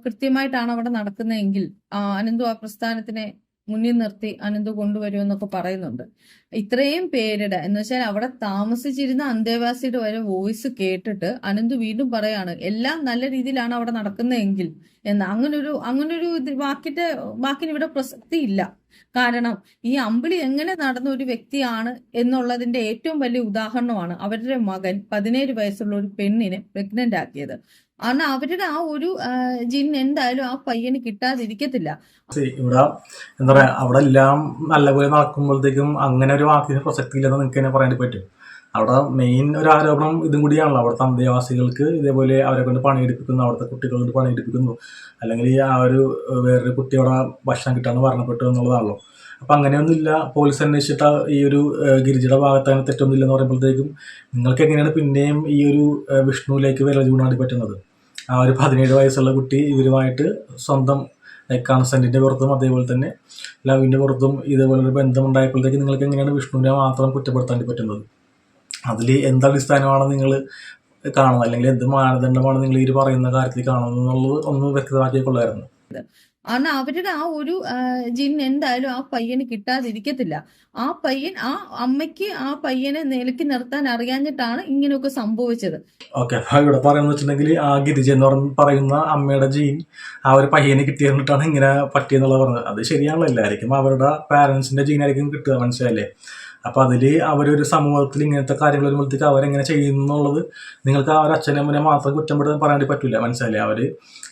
കൃത്യമായിട്ടാണ് അവിടെ നടക്കുന്നതെങ്കിൽ അനന്തു ആ പ്രസ്ഥാനത്തിനെ മുന്നിൽ നിർത്തി അനന്തു കൊണ്ടുവരുമെന്നൊക്കെ പറയുന്നുണ്ട്. ഇത്രയും പേരുടെ എന്ന് വെച്ചാൽ അവിടെ താമസിച്ചിരുന്ന അന്തേവാസിയുടെ വരെ വോയിസ് കേട്ടിട്ട് അനന്തു വീണ്ടും പറയാണ് എല്ലാം നല്ല രീതിയിലാണ് അവിടെ നടക്കുന്നതെങ്കിൽ എന്ന്. അങ്ങനൊരു വാക്കിന് ഇവിടെ പ്രസക്തി ഇല്ല. കാരണം ഈ അമ്പിളി എങ്ങനെ നടന്ന ഒരു വ്യക്തിയാണ് എന്നുള്ളതിന്റെ ഏറ്റവും വലിയ ഉദാഹരണമാണ് അവരുടെ മകൻ 17 വയസ്സുള്ള ഒരു പെണ്ണിനെ പ്രഗ്നന്റ് ആക്കിയത്. കാരണം അവരുടെ ആ ഒരു ജിൻ എന്തായാലും ആ പയ്യന് കിട്ടാതിരിക്കത്തില്ല.
ഇവിടെ എന്താ പറയാ, അവിടെ എല്ലാം നല്ലപോലെ നടക്കുമ്പോഴത്തേക്കും അങ്ങനെ ഒരു വാക്കിന് പ്രസക്തി ഇല്ലെന്ന് നിങ്ങൾക്ക് തന്നെ പറയാൻ പറ്റും. അവിടെ മെയിൻ ഒരു ആരോപണം ഇതും കൂടിയാണല്ലോ, അവിടുത്തെ അന്തേവാസികൾക്ക് ഇതേപോലെ അവരെ കൊണ്ട് പണിയെടുപ്പിക്കുന്നു, അവിടുത്തെ കുട്ടികളോട് പണിയെടുപ്പിക്കുന്നു, അല്ലെങ്കിൽ ആ ഒരു വേറൊരു കുട്ടിയോടെ ഭക്ഷണം കിട്ടാന്ന് പറഞ്ഞപ്പെട്ടു എന്നുള്ളതാണല്ലോ. അപ്പം അങ്ങനെയൊന്നുമില്ല. പോലീസ് അന്വേഷിച്ചിട്ട് ഈ ഒരു ഗിരിജയുടെ ഭാഗത്ത് അങ്ങനെ തെറ്റൊന്നുമില്ല എന്ന് പറയുമ്പോഴത്തേക്കും നിങ്ങൾക്ക് എങ്ങനെയാണ് പിന്നെയും ഈ ഒരു വിഷ്ണുവിലേക്ക് വിരൽ ചൂണ്ടാൻ പറ്റുന്നത്? ആ ഒരു 17 വയസ്സുള്ള കുട്ടി ഇവരുമായിട്ട് സ്വന്തം കൺസെൻറ്റിൻ്റെ പുറത്തും അതേപോലെ തന്നെ ലവിൻ്റെ പുറത്തും ഇതേപോലൊരു ബന്ധമുണ്ടായപ്പോഴത്തേക്ക് നിങ്ങൾക്ക് എങ്ങനെയാണ് വിഷ്ണുവിനെ മാത്രം കുറ്റപ്പെടുത്താൻ പറ്റുന്നത്? അതിൽ എന്തടിസ്ഥാനമാണ് നിങ്ങൾ കാണുന്നത്, അല്ലെങ്കിൽ എന്ത് മാനദണ്ഡമാണ് നിങ്ങൾ ഈ പറയുന്ന കാര്യത്തിൽ കാണുന്നത് എന്നുള്ളത് ഒന്ന് വ്യക്തമാക്കിക്കൊള്ളായിരുന്നു.
കാരണം അവരുടെ ആ ഒരു ജിൻ എന്തായാലും ആ പയ്യന് കിട്ടാതിരിക്കത്തില്ല. ആ പയ്യൻ ആ അമ്മയ്ക്ക് ആ പയ്യനെ നിലയ്ക്ക് നിർത്താൻ അറിയാഞ്ഞിട്ടാണ് ഇങ്ങനെയൊക്കെ സംഭവിച്ചത്.
ഓക്കെ, അപ്പോൾ ഇവിടെ പറയുന്നത് വെച്ചിട്ടുണ്ടെങ്കിൽ ആ ഗിരിജ എന്ന് പറയുന്ന അമ്മയുടെ ജീൻ ആ ഒരു പയ്യനെ കിട്ടിയിരുന്നിട്ടാണ് ഇങ്ങനെ പറ്റിയെന്നുള്ളത് പറഞ്ഞത്. അത് ശരിയാണല്ലോ, എല്ലാവർക്കും അവരുടെ പാരൻസിൻ്റെ ജീനായിരിക്കും കിട്ടുക, മനസ്സിലായില്ലേ? അപ്പോൾ അതിൽ അവരൊരു സമൂഹത്തിൽ ഇങ്ങനത്തെ കാര്യങ്ങൾ വരുമ്പോഴത്തേക്ക് അവരെങ്ങനെ ചെയ്യുന്നു എന്നുള്ളത് നിങ്ങൾക്ക് ആ ഒരു അച്ഛനും അമ്മനെ മാത്രം കുറ്റം പറയാൻ പറ്റില്ല, മനസ്സിലായില്ലേ? അവർ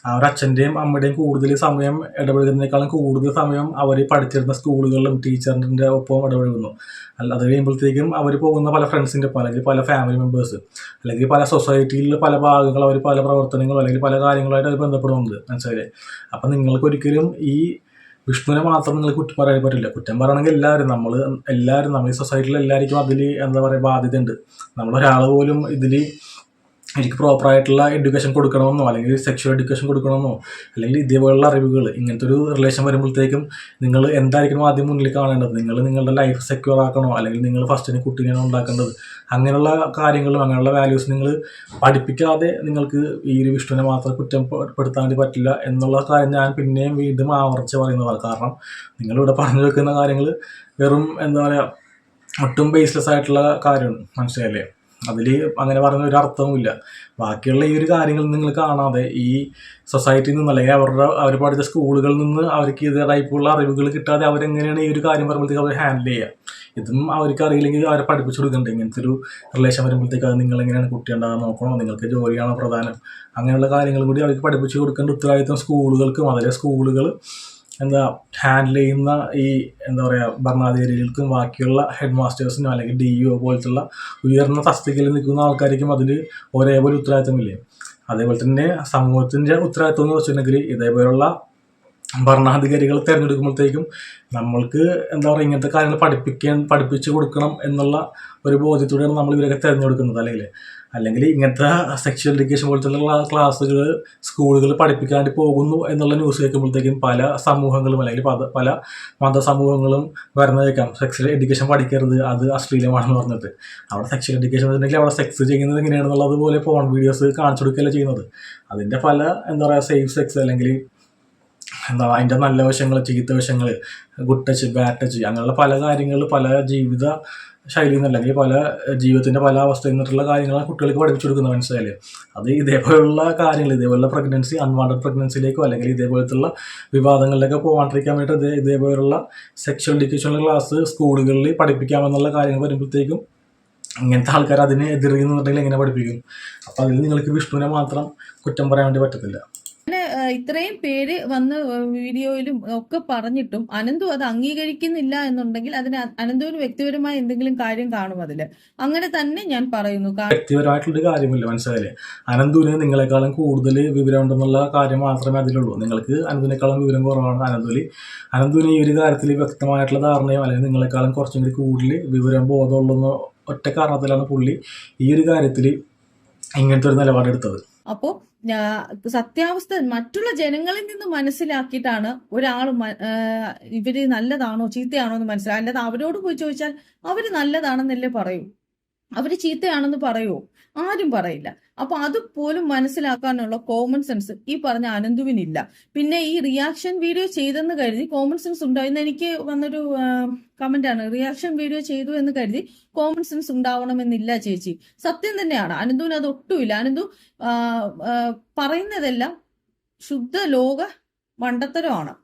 ആ ഒരു അച്ഛൻ്റെയും അമ്മയുടെയും കൂടുതൽ സമയം ഇടപെടുന്നതിനേക്കാളും കൂടുതൽ സമയം അവർ പഠിച്ചിരുന്ന സ്കൂളുകളിലും ടീച്ചറിൻ്റെ ഒപ്പം ഇടപെടുന്നു. അത് കഴിയുമ്പോഴത്തേക്കും അവർ പോകുന്ന പല ഫ്രണ്ട്സിൻ്റെ ഒപ്പം അല്ലെങ്കിൽ പല ഫാമിലി മെമ്പേഴ്സ് അല്ലെങ്കിൽ പല സൊസൈറ്റിയിൽ പല ഭാഗങ്ങൾ അവർ പല പ്രവർത്തനങ്ങളോ അല്ലെങ്കിൽ പല കാര്യങ്ങളായിട്ട് അവർ ബന്ധപ്പെടുന്നുണ്ട്, മനസ്സിലായില്ലേ? അപ്പം നിങ്ങൾക്കൊരിക്കലും ഈ വിഷ്ണുവിനെ മാത്രം നിങ്ങൾ കുറ്റം പറയാൻ പറ്റില്ല. കുറ്റം പറയണമെങ്കിൽ എല്ലാവരും നമ്മൾ ഈ സൊസൈറ്റിയിൽ എല്ലാവർക്കും അതിൽ എന്താ പറയുക ബാധ്യതയുണ്ട്. നമ്മളൊരാൾ പോലും ഇതിൽ എനിക്ക് പ്രോപ്പറായിട്ടുള്ള എഡ്യൂക്കേഷൻ കൊടുക്കണമെന്നോ അല്ലെങ്കിൽ സെക്ഷൽ എഡ്യൂക്കേഷൻ കൊടുക്കണമെന്നോ അല്ലെങ്കിൽ ഇതേപോലുള്ള അറിവുകൾ ഇങ്ങനത്തെ ഒരു റിലേഷൻ വരുമ്പോഴത്തേക്കും നിങ്ങൾ എന്തായിരിക്കണം ആദ്യം മുന്നിൽ കാണേണ്ടത്? നിങ്ങൾ നിങ്ങളുടെ ലൈഫ് സെക്യൂർ ആക്കണോ അല്ലെങ്കിൽ നിങ്ങൾ ഫസ്റ്റിന് കുട്ടീനെയാണോ ഉണ്ടാക്കേണ്ടത്? അങ്ങനെയുള്ള കാര്യങ്ങളും അങ്ങനെയുള്ള വാല്യൂസ് നിങ്ങൾ പഠിപ്പിക്കാതെ നിങ്ങൾക്ക് ഈ ഒരു വിഷ്ണുവിനെ മാത്രം കുറ്റപ്പെടുത്താൻ വേണ്ടി പറ്റില്ല എന്നുള്ള കാര്യം ഞാൻ പിന്നെയും വീണ്ടും ആവർത്തിച്ച് പറയുന്നതാണ്. കാരണം നിങ്ങളിവിടെ പറഞ്ഞു വെക്കുന്ന കാര്യങ്ങൾ വെറും എന്താ പറയുക ഒട്ടും ബേസ്ലെസ് ആയിട്ടുള്ള കാര്യമാണ്, മനസ്സിലായില്ലേ? അതിൽ അങ്ങനെ പറയുന്ന ഒരു അർത്ഥവുമില്ല. ബാക്കിയുള്ള ഈ ഒരു കാര്യങ്ങൾ നിങ്ങൾ കാണാതെ ഈ സൊസൈറ്റിയിൽ നിന്ന് അല്ലെങ്കിൽ അവർ പഠിച്ച സ്കൂളുകളിൽ നിന്ന് അവർക്ക് ഇത് ടൈപ്പുള്ള അറിവുകൾ കിട്ടാതെ അവരെങ്ങനെയാണ് ഈ ഒരു കാര്യം വരുമ്പോഴത്തേക്ക് അവർ ഹാൻഡിൽ ചെയ്യുക? ഇതും അവർക്ക് അറിയില്ലെങ്കിൽ അവരെ പഠിപ്പിച്ചു കൊടുക്കുന്നുണ്ട്. ഇങ്ങനത്തെ ഒരു റിലേഷൻ വരുമ്പോഴത്തേക്ക് അത് നിങ്ങൾ എങ്ങനെയാണ് കുട്ടി ഉണ്ടാകാൻ നോക്കണോ, നിങ്ങൾക്ക് ജോലിയാണോ പ്രധാനം, അങ്ങനെയുള്ള കാര്യങ്ങൾ കൂടി അവർക്ക് പഠിപ്പിച്ചു കൊടുക്കേണ്ട ഉത്തരവാദിത്വം സ്കൂളുകൾക്കും അതിലെ സ്കൂളുകൾ എന്താ ഹാൻഡിൽ ചെയ്യുന്ന ഈ എന്താ പറയുക ഭരണാധികാരികൾക്കും ബാക്കിയുള്ള ഹെഡ് മാസ്റ്റേഴ്സിനും അല്ലെങ്കിൽ DO പോലത്തുള്ള ഉയർന്ന തസ്തികയിൽ നിൽക്കുന്ന ആൾക്കാർക്കും അതിൽ ഒരേപോലെ ഉത്തരവാദിത്തമില്ലേ? അതേപോലെ തന്നെ സമൂഹത്തിൻ്റെ ഉത്തരവാദിത്വം എന്ന് വെച്ചിട്ടുണ്ടെങ്കിൽ ഇതേപോലുള്ള ഭരണാധികാരികൾ തിരഞ്ഞെടുക്കുമ്പോഴത്തേക്കും നമ്മൾക്ക് എന്താ പറയുക ഇങ്ങനത്തെ കാര്യങ്ങൾ പഠിപ്പിച്ചു കൊടുക്കണം എന്നുള്ള ഒരു ബോധ്യത്തോടെയാണ് നമ്മൾ ഇവരൊക്കെ തിരഞ്ഞെടുക്കുന്നത്. അല്ലെങ്കിൽ ഇങ്ങനത്തെ സെക്ഷൽ എഡ്യൂക്കേഷൻ പോലത്തുള്ള ക്ലാസ്സുകൾ സ്കൂളുകൾ പഠിപ്പിക്കാണ്ട് പോകുന്നു എന്നുള്ള ന്യൂസ് കേൾക്കുമ്പോഴത്തേക്കും പല സമൂഹങ്ങളും അല്ലെങ്കിൽ പല മതസമൂഹങ്ങളും വരുന്നതേക്കാം സെക്ഷൽ എഡ്യൂക്കേഷൻ പഠിക്കരുത്, അത് അശ്ലീലമാണെന്ന് പറഞ്ഞിട്ട്. അവിടെ സെക്ഷൽ എഡ്യൂക്കേഷൻ വെച്ചിട്ടുണ്ടെങ്കിൽ അവിടെ സെക്സ് ചെയ്യുന്നത് എങ്ങനെയാണെന്നുള്ളത് പോലെ ഫോൺ വീഡിയോസ് കാണിച്ചു കൊടുക്കുകയല്ല ചെയ്യുന്നത്. അതിൻ്റെ പല എന്താ പറയുക സേഫ് സെക്സ് അല്ലെങ്കിൽ എന്താ അതിൻ്റെ നല്ല വശങ്ങൾ, ചീത്ത വശങ്ങൾ, ഗുഡ് ടച്ച്, ബാഡ് ടച്ച്, അങ്ങനെയുള്ള പല കാര്യങ്ങൾ പല ജീവിത ശൈലിയിൽ നിന്ന് അല്ലെങ്കിൽ പല ജീവിതത്തിൻ്റെ പല അവസ്ഥയിൽ നിന്നിട്ടുള്ള കാര്യങ്ങളാണ് കുട്ടികൾക്ക് പഠിപ്പിച്ചു കൊടുക്കുന്നത്, മനസ്സിലായില്ലേ? അത് ഇതേപോലുള്ള കാര്യങ്ങൾ, ഇതേപോലുള്ള പ്രഗ്നൻസി അൺവാണ്ടഡ് പ്രഗ്നൻസിയിലേക്കോ അല്ലെങ്കിൽ ഇതേപോലത്തുള്ള വിവാദങ്ങളിലേക്കോ പോകാണ്ടിരിക്കാൻ വേണ്ടിയിട്ട് ഇതേപോലുള്ള സെക്ഷൽ എഡ്യൂക്കേഷനുള്ള ക്ലാസ് സ്കൂളുകളിൽ പഠിപ്പിക്കാമെന്നുള്ള കാര്യങ്ങൾ വരുമ്പോഴത്തേക്കും ഇങ്ങനത്തെ ആൾക്കാർ അതിനെ എതിർക്കുന്നുണ്ടെങ്കിൽ എങ്ങനെ പഠിപ്പിക്കും? അപ്പോൾ അതിൽ നിങ്ങൾക്ക് വിഷ്ണുവിനെ മാത്രം കുറ്റം പറയാൻ വേണ്ടി പറ്റത്തില്ല.
ഇത്രയും പേര് വന്ന് വീഡിയോയിലും ഒക്കെ പറഞ്ഞിട്ടും അനന്തു അത് അംഗീകരിക്കുന്നില്ല എന്നുണ്ടെങ്കിൽ അതിന് അനന്തുവിന് വ്യക്തിപരമായ എന്തെങ്കിലും കാര്യം കാണും അതില്. അങ്ങനെ തന്നെ ഞാൻ പറയുന്നു.
വ്യക്തിപരമായിട്ടുള്ളൊരു കാര്യമില്ല, മനസ്സിലായില്ലേ? അനന്തുവിന് നിങ്ങളെക്കാളും കൂടുതൽ വിവരം ഉണ്ടെന്നുള്ള കാര്യം മാത്രമേ അതിലുള്ളൂ. നിങ്ങൾക്ക് അനന്തുവിനേക്കാളും വിവരം കുറവാണ്. അനന്തുവിന് ഈ ഒരു കാര്യത്തിൽ വ്യക്തമായിട്ടുള്ള ധാരണയോ അല്ലെങ്കിൽ നിങ്ങളെക്കാളും കുറച്ചും കൂടി കൂടുതൽ വിവരം ബോധമുള്ളെന്ന ഒറ്റ കാരണത്തിലാണ് പുള്ളി ഈ ഒരു കാര്യത്തിൽ ഇങ്ങനത്തെ ഒരു നിലപാടെടുത്തത്.
അപ്പോൾ സത്യാവസ്ഥ മറ്റുള്ള ജനങ്ങളിൽ നിന്ന് മനസ്സിലാക്കിയിട്ടാണ് ഒരാൾ ഇവര് നല്ലതാണോ ചീത്തയാണോ എന്ന് മനസ്സിലാക്കുക. അല്ലാതെ അവരോട് പോയി ചോദിച്ചാൽ അവര് നല്ലതാണെന്നല്ലേ പറയൂ, അവര് ചീത്തയാണെന്ന് പറയുമോ? ആരും പറയില്ല. അപ്പൊ അതുപോലും മനസ്സിലാക്കാനുള്ള കോമൺ സെൻസ് ഈ പറഞ്ഞ അനന്തുവിനില്ല. പിന്നെ ഈ റിയാക്ഷൻ വീഡിയോ ചെയ്തെന്ന് കരുതി കോമൺ സെൻസ് ഉണ്ടായിരുന്നു. എനിക്ക് വന്നൊരു കമന്റ് ആണ്, റിയാക്ഷൻ വീഡിയോ ചെയ്തു എന്ന് കരുതി കോമൺ സെൻസ് ഉണ്ടാവണമെന്നില്ല ചേച്ചി. സത്യം തന്നെയാണ്, അനന്തുവിന് അത് ഒട്ടുമില്ല. അനന്തു പറയുന്നതെല്ലാം ശുദ്ധ ലോക മണ്ടത്തരമാണ്.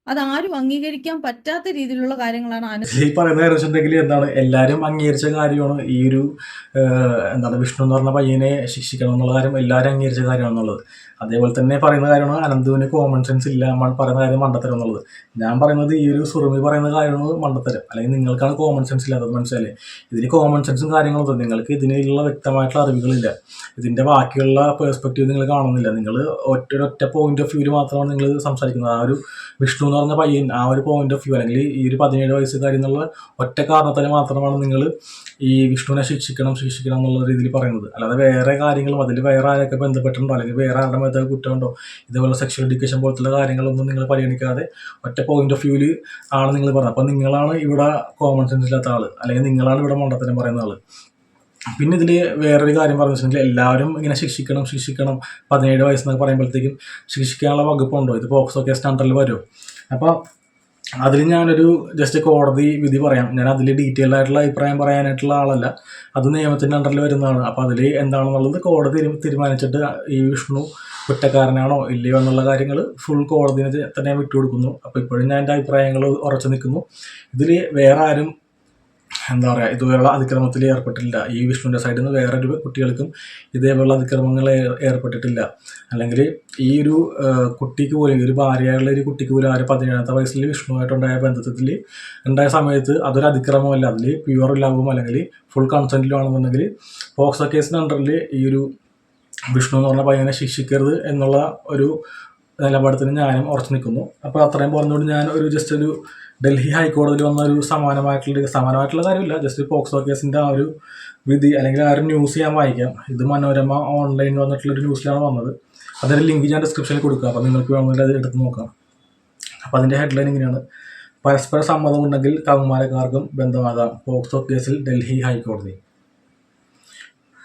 അതാരും അംഗീകരിക്കാൻ പറ്റാത്ത രീതിയിലുള്ള കാര്യങ്ങളാണ്
ഈ പറയുന്ന കാര്യം വെച്ചിട്ടുണ്ടെങ്കിൽ എന്താണ് എല്ലാവരും അംഗീകരിച്ച കാര്യമാണ് ഈ ഒരു എന്താണ് വിഷ്ണു എന്ന് പറഞ്ഞ പയ്യനെ ശിക്ഷിക്കണം എന്നുള്ള കാര്യം എല്ലാവരും അംഗീകരിച്ച കാര്യമാണെന്നുള്ളത്. അതേപോലെ തന്നെ പറയുന്ന കാര്യമാണ് അനന്തുവിന് കോമൺ സെൻസ് ഇല്ല പറയുന്ന കാര്യം മണ്ടത്തരം എന്നുള്ളത്. ഞാൻ പറയുന്നത് ഈ ഒരു സുറുമി പറയുന്ന കാര്യമാണ് മണ്ടത്തരം, അല്ലെങ്കിൽ നിങ്ങൾക്കാണ് കോമൺ സെൻസ് ഇല്ലാത്തത്, മനസ്സിലല്ലേ? ഇതിന് കോമൺ സെൻസും കാര്യങ്ങളൊന്നും നിങ്ങൾക്ക് ഇതിനുള്ള വ്യക്തമായിട്ടുള്ള അറിവുകളില്ല. ഇതിൻ്റെ ബാക്കിയുള്ള പേഴ്സ്പെക്റ്റീവ് നിങ്ങൾ കാണുന്നില്ല. നിങ്ങൾ ഒറ്റ പോയിന്റ് ഓഫ് വ്യൂവിൽ മാത്രമാണ് നിങ്ങൾ സംസാരിക്കുന്നത്. ആ ഒരു വിഷ്ണു എന്ന് പറഞ്ഞ പയ്യൻ ആ ഒരു പോയിന്റ് ഓഫ് വ്യൂ അല്ലെങ്കിൽ ഈ ഒരു 17 വയസ്സുകാരി എന്നുള്ള ഒറ്റ കാരണത്തിന് മാത്രമാണ് നിങ്ങൾ ഈ വിഷ്ണുവിനെ ശിക്ഷിക്കണം എന്നുള്ള രീതിയിൽ പറയുന്നത്. അല്ലാതെ വേറെ കാര്യങ്ങളും അതിൽ വേറെ ആരൊക്കെ ബന്ധപ്പെട്ടിട്ടുണ്ടോ അല്ലെങ്കിൽ വേറെ ആരുടെ മേത്തൊക്കെ കുറ്റമുണ്ടോ ഇതേപോലെ സെക്ഷൽ എഡ്യൂക്കേഷൻ പോലത്തുള്ള കാര്യങ്ങളൊന്നും നിങ്ങൾ പരിഗണിക്കാതെ ഒറ്റ പോയിന്റ് ഓഫ് വ്യൂവിൽ ആണ് നിങ്ങൾ പറയുന്നത്. അപ്പം നിങ്ങളാണ് ഇവിടെ കോമൺ സെൻസ് ഇല്ലാത്ത ആൾ, അല്ലെങ്കിൽ നിങ്ങളാണ് ഇവിടെ മണ്ടത്തരം പറയുന്ന ആൾ. പിന്നെ ഇതിൽ വേറൊരു കാര്യം പറഞ്ഞു വെച്ചിട്ടുണ്ടെങ്കിൽ എല്ലാവരും ഇങ്ങനെ ശിക്ഷിക്കണം 17 വയസ്സെന്നൊക്കെ പറയുമ്പോഴത്തേക്കും ശിക്ഷിക്കാനുള്ള വകുപ്പുണ്ടോ? ഇത് പോക്സോ കേസിൻ്റെ അണ്ടറിൽ വരുമോ? അപ്പോൾ അതിൽ ഞാനൊരു ജസ്റ്റ് കോടതി വിധി പറയാം. ഞാൻ അതിൽ ഡീറ്റെയിൽഡ് ആയിട്ടുള്ള അഭിപ്രായം പറയാനായിട്ടുള്ള ആളല്ല, അത് നിയമത്തിൻ്റെ അണ്ടറിൽ വരുന്നതാണ്. അപ്പോൾ അതിൽ എന്താണെന്നുള്ളത് കോടതി തീരുമാനിച്ചിട്ട് ഈ വിഷ്ണു കുറ്റക്കാരനാണോ ഇല്ലയോ എന്നുള്ള കാര്യങ്ങൾ ഫുൾ കോടതിനെ തന്നെ വിട്ടുകൊടുക്കുന്നു. അപ്പോൾ ഇപ്പോഴും ഞാൻ എൻ്റെ അഭിപ്രായങ്ങൾ ഉറച്ചു നിൽക്കുന്നു. ഇതിൽ വേറെ ആരും എന്താ പറയുക ഇതുപോലുള്ള അതിക്രമത്തിൽ ഏർപ്പെട്ടിട്ടില്ല. ഈ വിഷ്ണുവിൻ്റെ സൈഡിൽ നിന്ന് വേറൊരു കുട്ടികൾക്കും ഇതേപോലുള്ള അതിക്രമങ്ങൾ ഏർപ്പെട്ടിട്ടില്ല. അല്ലെങ്കിൽ ഈ ഒരു കുട്ടിക്ക് പോലും ഒരു ഭാര്യയുള്ള ഒരു കുട്ടിക്ക് പോലും 17ാമത്തെ വയസ്സിൽ വിഷ്ണുവായിട്ടുണ്ടായ ബന്ധത്തിൽ ഉണ്ടായ സമയത്ത് അതൊരു അതിക്രമമല്ല, അതിൽ പ്യുവർ ലവും അല്ലെങ്കിൽ ഫുൾ കൺസെൻറ്റിലുമാണെന്നുണ്ടെങ്കിൽ പോക്സോ കേസിൻ്റെ അണ്ടറിൽ ഈ ഒരു വിഷ്ണു എന്ന് പറഞ്ഞ പയ്യനെ ശിക്ഷിക്കരുത് എന്നുള്ള ഒരു നിലപാടത്തിന് ഞാനും ഉറച്ചു നിൽക്കുന്നു. അപ്പോൾ അത്രയും പറഞ്ഞുകൊണ്ട് ഞാൻ ജസ്റ്റ് ഒരു ഡൽഹി ഹൈക്കോടതിയിൽ വന്ന ഒരു സമാനമായിട്ടുള്ള കാര്യമില്ല, ജസ്റ്റ് പോക്സോ കേസിൻ്റെ ആ ഒരു വിധി അല്ലെങ്കിൽ ആ ഒരു ന്യൂസ് ഞാൻ വായിക്കാം. ഇത് മനോരമ ഓൺലൈനിൽ വന്നിട്ടുള്ളൊരു ന്യൂസിലാണ് വന്നത്. അതിൻ്റെ ലിങ്ക് ഞാൻ ഡിസ്ക്രിപ്ഷനിൽ കൊടുക്കാം, അപ്പോൾ നിങ്ങൾക്ക് വേണമെങ്കിൽ അത് എടുത്ത് നോക്കാം. അപ്പോൾ അതിൻ്റെ ഹെഡ്ലൈൻ ഇങ്ങനെയാണ്: പരസ്പര സമ്മതമുണ്ടെങ്കിൽ കൗമാരക്കാർക്കും ബന്ധമാകാം, പോക്സോ കേസിൽ ഡൽഹി ഹൈക്കോടതി.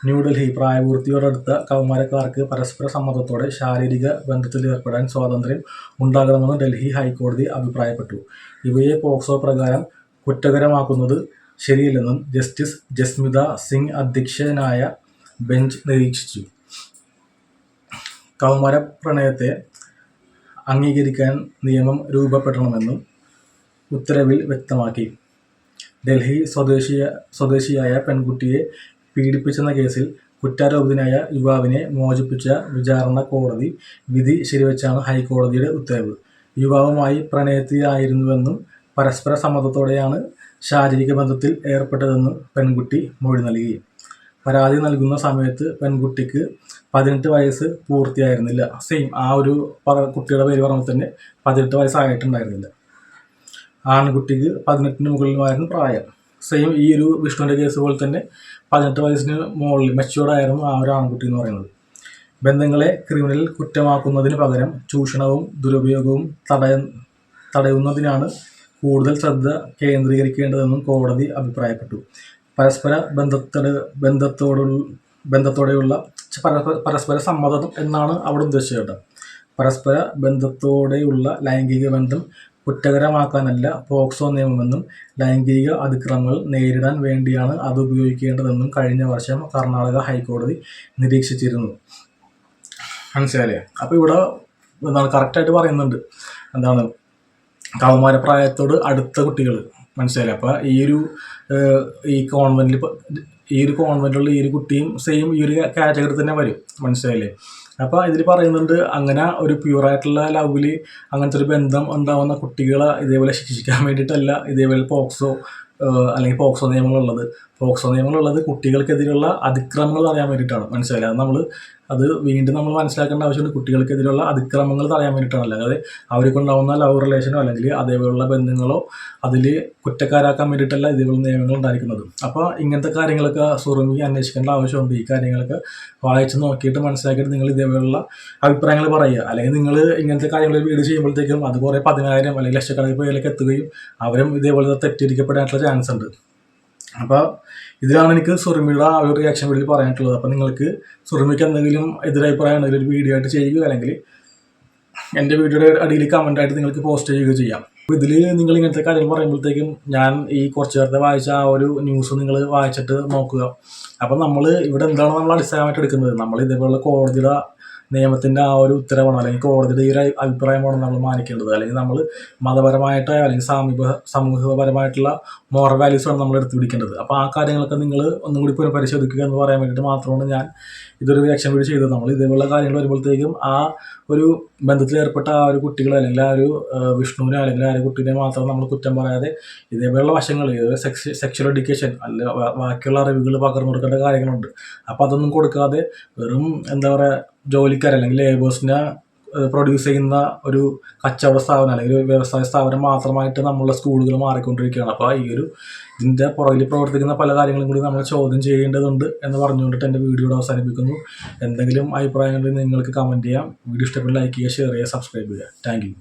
ന്യൂഡൽഹി. പ്രായപൂർത്തിയോടടുത്ത കൗമാരക്കാർക്ക് പരസ്പര സമ്മതത്തോടെ ശാരീരിക ബന്ധത്തിൽ ഏർപ്പെടാൻ സ്വാതന്ത്ര്യം ഉണ്ടാകണമെന്ന് ഡൽഹി ഹൈക്കോടതി അഭിപ്രായപ്പെട്ടു. ഇവയെ പോക്സോ പ്രകാരം കുറ്റകരമാക്കുന്നത് ശരിയല്ലെന്നും ജസ്റ്റിസ് ജസ്മിത സിംഗ് അധ്യക്ഷനായ ബെഞ്ച് നിരീക്ഷിച്ചു. കൗമാര പ്രണയത്തെ അംഗീകരിക്കാൻ നിയമം രൂപപ്പെടണമെന്നും ഉത്തരവിൽ വ്യക്തമാക്കി. ഡൽഹി സ്വദേശിയായ പെൺകുട്ടിയെ പീഡിപ്പിച്ചെന്ന കേസിൽ കുറ്റാരോപിതനായ യുവാവിനെ മോചിപ്പിച്ച വിചാരണ കോടതി വിധി ശരിവെച്ചാണ് ഹൈക്കോടതിയുടെ ഉത്തരവ്. യുവാവുമായി പ്രണയത്തിലായിരുന്നുവെന്നും പരസ്പര സമ്മതത്തോടെയാണ് ശാരീരിക ബന്ധത്തിൽ ഏർപ്പെട്ടതെന്നും പെൺകുട്ടി മൊഴി നൽകി. പരാതി നൽകുന്ന സമയത്ത് പെൺകുട്ടിക്ക് 18 വയസ്സ് പൂർത്തിയായിരുന്നില്ല. സെയിം ആ ഒരു കുട്ടിയുടെ പേര് പറഞ്ഞാൽ തന്നെ 18 വയസ്സായിട്ടുണ്ടായിരുന്നില്ല. ആൺകുട്ടിക്ക് 18 മുകളിലുമായിരുന്നു പ്രായം. സെയിം ഈ ഒരു വിഷ്ണുവിൻ്റെ കേസ് പോലെ തന്നെ 18 വയസ്സിന് മുകളിൽ മെച്യൂർഡായിരുന്നു ആ ഒരു ആൺകുട്ടി എന്ന് പറയുന്നത്. ബന്ധങ്ങളെ ക്രിമിനൽ കുറ്റമാക്കുന്നതിന് പകരം ചൂഷണവും ദുരുപയോഗവും തടയുന്നതിനാണ് കൂടുതൽ ശ്രദ്ധ കേന്ദ്രീകരിക്കേണ്ടതെന്നും കോടതി അഭിപ്രായപ്പെട്ടു. പരസ്പര ബന്ധത്തോടെയുള്ള പരസ്പര സമ്മതം എന്നാണ് അവിടെ ഉദ്ദേശിച്ചത്. പരസ്പര ബന്ധത്തോടെയുള്ള ലൈംഗിക ബന്ധം കുറ്റകരമാക്കാനല്ല പോക്സോ നിയമമെന്നും ലൈംഗിക അതിക്രമങ്ങൾ നേരിടാൻ വേണ്ടിയാണ് അത് ഉപയോഗിക്കേണ്ടതെന്നും കഴിഞ്ഞ വർഷം കർണാടക ഹൈക്കോടതി നിരീക്ഷിച്ചിരുന്നു. മനസ്സിലായില്ലേ? അപ്പോൾ ഇവിടെ എന്താണ് കറക്റ്റായിട്ട് പറയുന്നുണ്ട്, എന്താണ് കൗമാരപ്രായത്തോട് അടുത്ത കുട്ടികൾ. മനസ്സിലായില്ലേ? അപ്പോൾ ഈ കോൺവെൻറ്റിലുള്ള ഈ ഒരു കുട്ടിയും സെയിം ഈ ഒരു കാറ്റഗറി തന്നെ വരും. മനസ്സിലായില്ലേ? അപ്പോൾ ഇതിൽ പറയുന്നുണ്ട്, അങ്ങനെ ഒരു പ്യൂറായിട്ടുള്ള ലവിൽ അങ്ങനത്തെ ഒരു ബന്ധം ഉണ്ടാകുന്ന കുട്ടികളെ ഇതേപോലെ ശിക്ഷിക്കാൻ വേണ്ടിയിട്ടല്ല ഇതേപോലെ പോക്സോ അല്ലെങ്കിൽ പോക്സോ നിയമങ്ങളുള്ളത് കുട്ടികൾക്കെതിരെയുള്ള അതിക്രമങ്ങൾ തടയാൻ വേണ്ടിയിട്ടാണ്. മനസ്സിലായില്ല? അത് വീണ്ടും നമ്മൾ മനസ്സിലാക്കേണ്ട ആവശ്യമുണ്ട്. കുട്ടികൾക്കെതിരെയുള്ള അതിക്രമങ്ങൾ തടയാൻ വേണ്ടിയിട്ടാണ്. അല്ലാതെ അവർക്കുണ്ടാകുന്ന ലവ് റിലേഷനോ അല്ലെങ്കിൽ അതേപോലുള്ള ബന്ധങ്ങളോ അതിൽ കുറ്റക്കാരാക്കാൻ വേണ്ടിയിട്ടല്ല ഇതേപോലുള്ള നിയമങ്ങൾ ഉണ്ടായിരിക്കുന്നത്. അപ്പോൾ ഇങ്ങനത്തെ കാര്യങ്ങളൊക്കെ സുറുമി അന്വേഷിക്കേണ്ട ആവശ്യമുണ്ട്. ഈ കാര്യങ്ങളൊക്കെ വായിച്ച് നോക്കിയിട്ട് മനസ്സിലാക്കിയിട്ട് നിങ്ങൾ ഇതേപോലുള്ള അഭിപ്രായങ്ങൾ പറയുക. അല്ലെങ്കിൽ നിങ്ങൾ ഇങ്ങനത്തെ കാര്യങ്ങൾ വീഡിയോ ചെയ്യുമ്പോഴത്തേക്കും അത് കുറേ 10,000 അല്ലെങ്കിൽ ലക്ഷക്കണക്കിന് പേരിലേക്ക് എത്തുകയും അവരും ഇതേപോലെ തെറ്റിദ്ധരിക്കപ്പെടാനുള്ള ചാൻസ് ഉണ്ട്. അപ്പോൾ ഇതിലാണ് എനിക്ക് സുറുമിയുടെ ആ ഒരു റിയാക്ഷൻ വീഡിയോയിൽ പറയാനായിട്ടുള്ളത്. അപ്പോൾ നിങ്ങൾക്ക് സുറുമിക്ക് എന്തെങ്കിലും എതിരഭിപ്രായം ഉണ്ടെങ്കിൽ ഒരു വീഡിയോ ആയിട്ട് ചെയ്യുക, അല്ലെങ്കിൽ എൻ്റെ വീഡിയോയുടെ അടിയിൽ കമൻ്റായിട്ട് നിങ്ങൾക്ക് പോസ്റ്റ് ചെയ്യുക ചെയ്യാം. അപ്പോൾ ഇതിൽ നിങ്ങൾ ഇങ്ങനത്തെ കാര്യങ്ങൾ പറയുമ്പോഴത്തേക്കും ഞാൻ ഈ കുറച്ച് നേരത്തെ വായിച്ച ആ ഒരു ന്യൂസ് നിങ്ങൾ വായിച്ചിട്ട് നോക്കുക. അപ്പം നമ്മൾ ഇവിടെ എന്താണ് നമ്മൾ അടിസ്ഥാനമായിട്ട് എടുക്കുന്നത്? നമ്മൾ ഇതേപോലുള്ള കോടതിയുടെ നിയമത്തിൻ്റെ ആ ഒരു ഉത്തരവാണ് അല്ലെങ്കിൽ കോടതിയുടെ ഈ ഒരു അഭിപ്രായമാണ് നമ്മൾ മാനിക്കേണ്ടത്. അല്ലെങ്കിൽ നമ്മൾ മതപരമായിട്ട് അല്ലെങ്കിൽ സമൂഹപരമായിട്ടുള്ള മോറൽ വാല്യൂസാണ് നമ്മൾ എടുത്തു പിടിക്കേണ്ടത്. അപ്പോൾ ആ കാര്യങ്ങളൊക്കെ നിങ്ങൾ ഒന്നും കൂടി പുനഃപരിശോധിക്കുക എന്ന് പറയാൻ വേണ്ടിയിട്ട് മാത്രമാണ് ഞാൻ ഇതൊരു റിയാക്ഷൻ വീഡിയോ ചെയ്തത്. നമ്മൾ ഇതേപോലുള്ള കാര്യങ്ങൾ വരുമ്പോഴത്തേക്കും ആ ഒരു ബന്ധത്തിലേർപ്പെട്ട ആ ഒരു കുട്ടികളെ അല്ലെങ്കിൽ ആ ഒരു വിഷ്ണുവിനെ അല്ലെങ്കിൽ ആ ഒരു കുട്ടീനെ മാത്രം നമ്മൾ കുറ്റം പറയാതെ ഇതേപോലുള്ള വശങ്ങൾ സെക്ഷൽ എഡ്യൂക്കേഷൻ അല്ല ബാക്കിയുള്ള അറിവുകൾ പകർന്നു കൊടുക്കേണ്ട കാര്യങ്ങളുണ്ട്. അപ്പോൾ അതൊന്നും കൊടുക്കാതെ വെറും എന്താ പറയുക ജോലിക്കാർ അല്ലെങ്കിൽ ലേബേഴ്സിനെ പ്രൊഡ്യൂസ് ചെയ്യുന്ന ഒരു കച്ചവട സ്ഥാപനം അല്ലെങ്കിൽ ഒരു വ്യവസായ സ്ഥാപനം മാത്രമായിട്ട് നമ്മളുടെ സ്കൂളുകൾ മാറിക്കൊണ്ടിരിക്കുകയാണ്. അപ്പോൾ ഇതിൻ്റെ പുറകിൽ പ്രവർത്തിക്കുന്ന പല കാര്യങ്ങളും കൂടി നമ്മൾ ചോദ്യം ചെയ്യേണ്ടതുണ്ട് എന്ന് പറഞ്ഞുകൊണ്ടിട്ട് എൻ്റെ വീഡിയോ അവസാനിപ്പിക്കുന്നു. എന്തെങ്കിലും അഭിപ്രായങ്ങൾ നിങ്ങൾക്ക് കമൻറ്റ് ചെയ്യാം. വീഡിയോ ഇഷ്ടപ്പെട്ട് ലൈക്ക് ചെയ്യുക, ഷെയർ ചെയ്യുക, സബ്സ്ക്രൈബ് ചെയ്യുക. Thank you.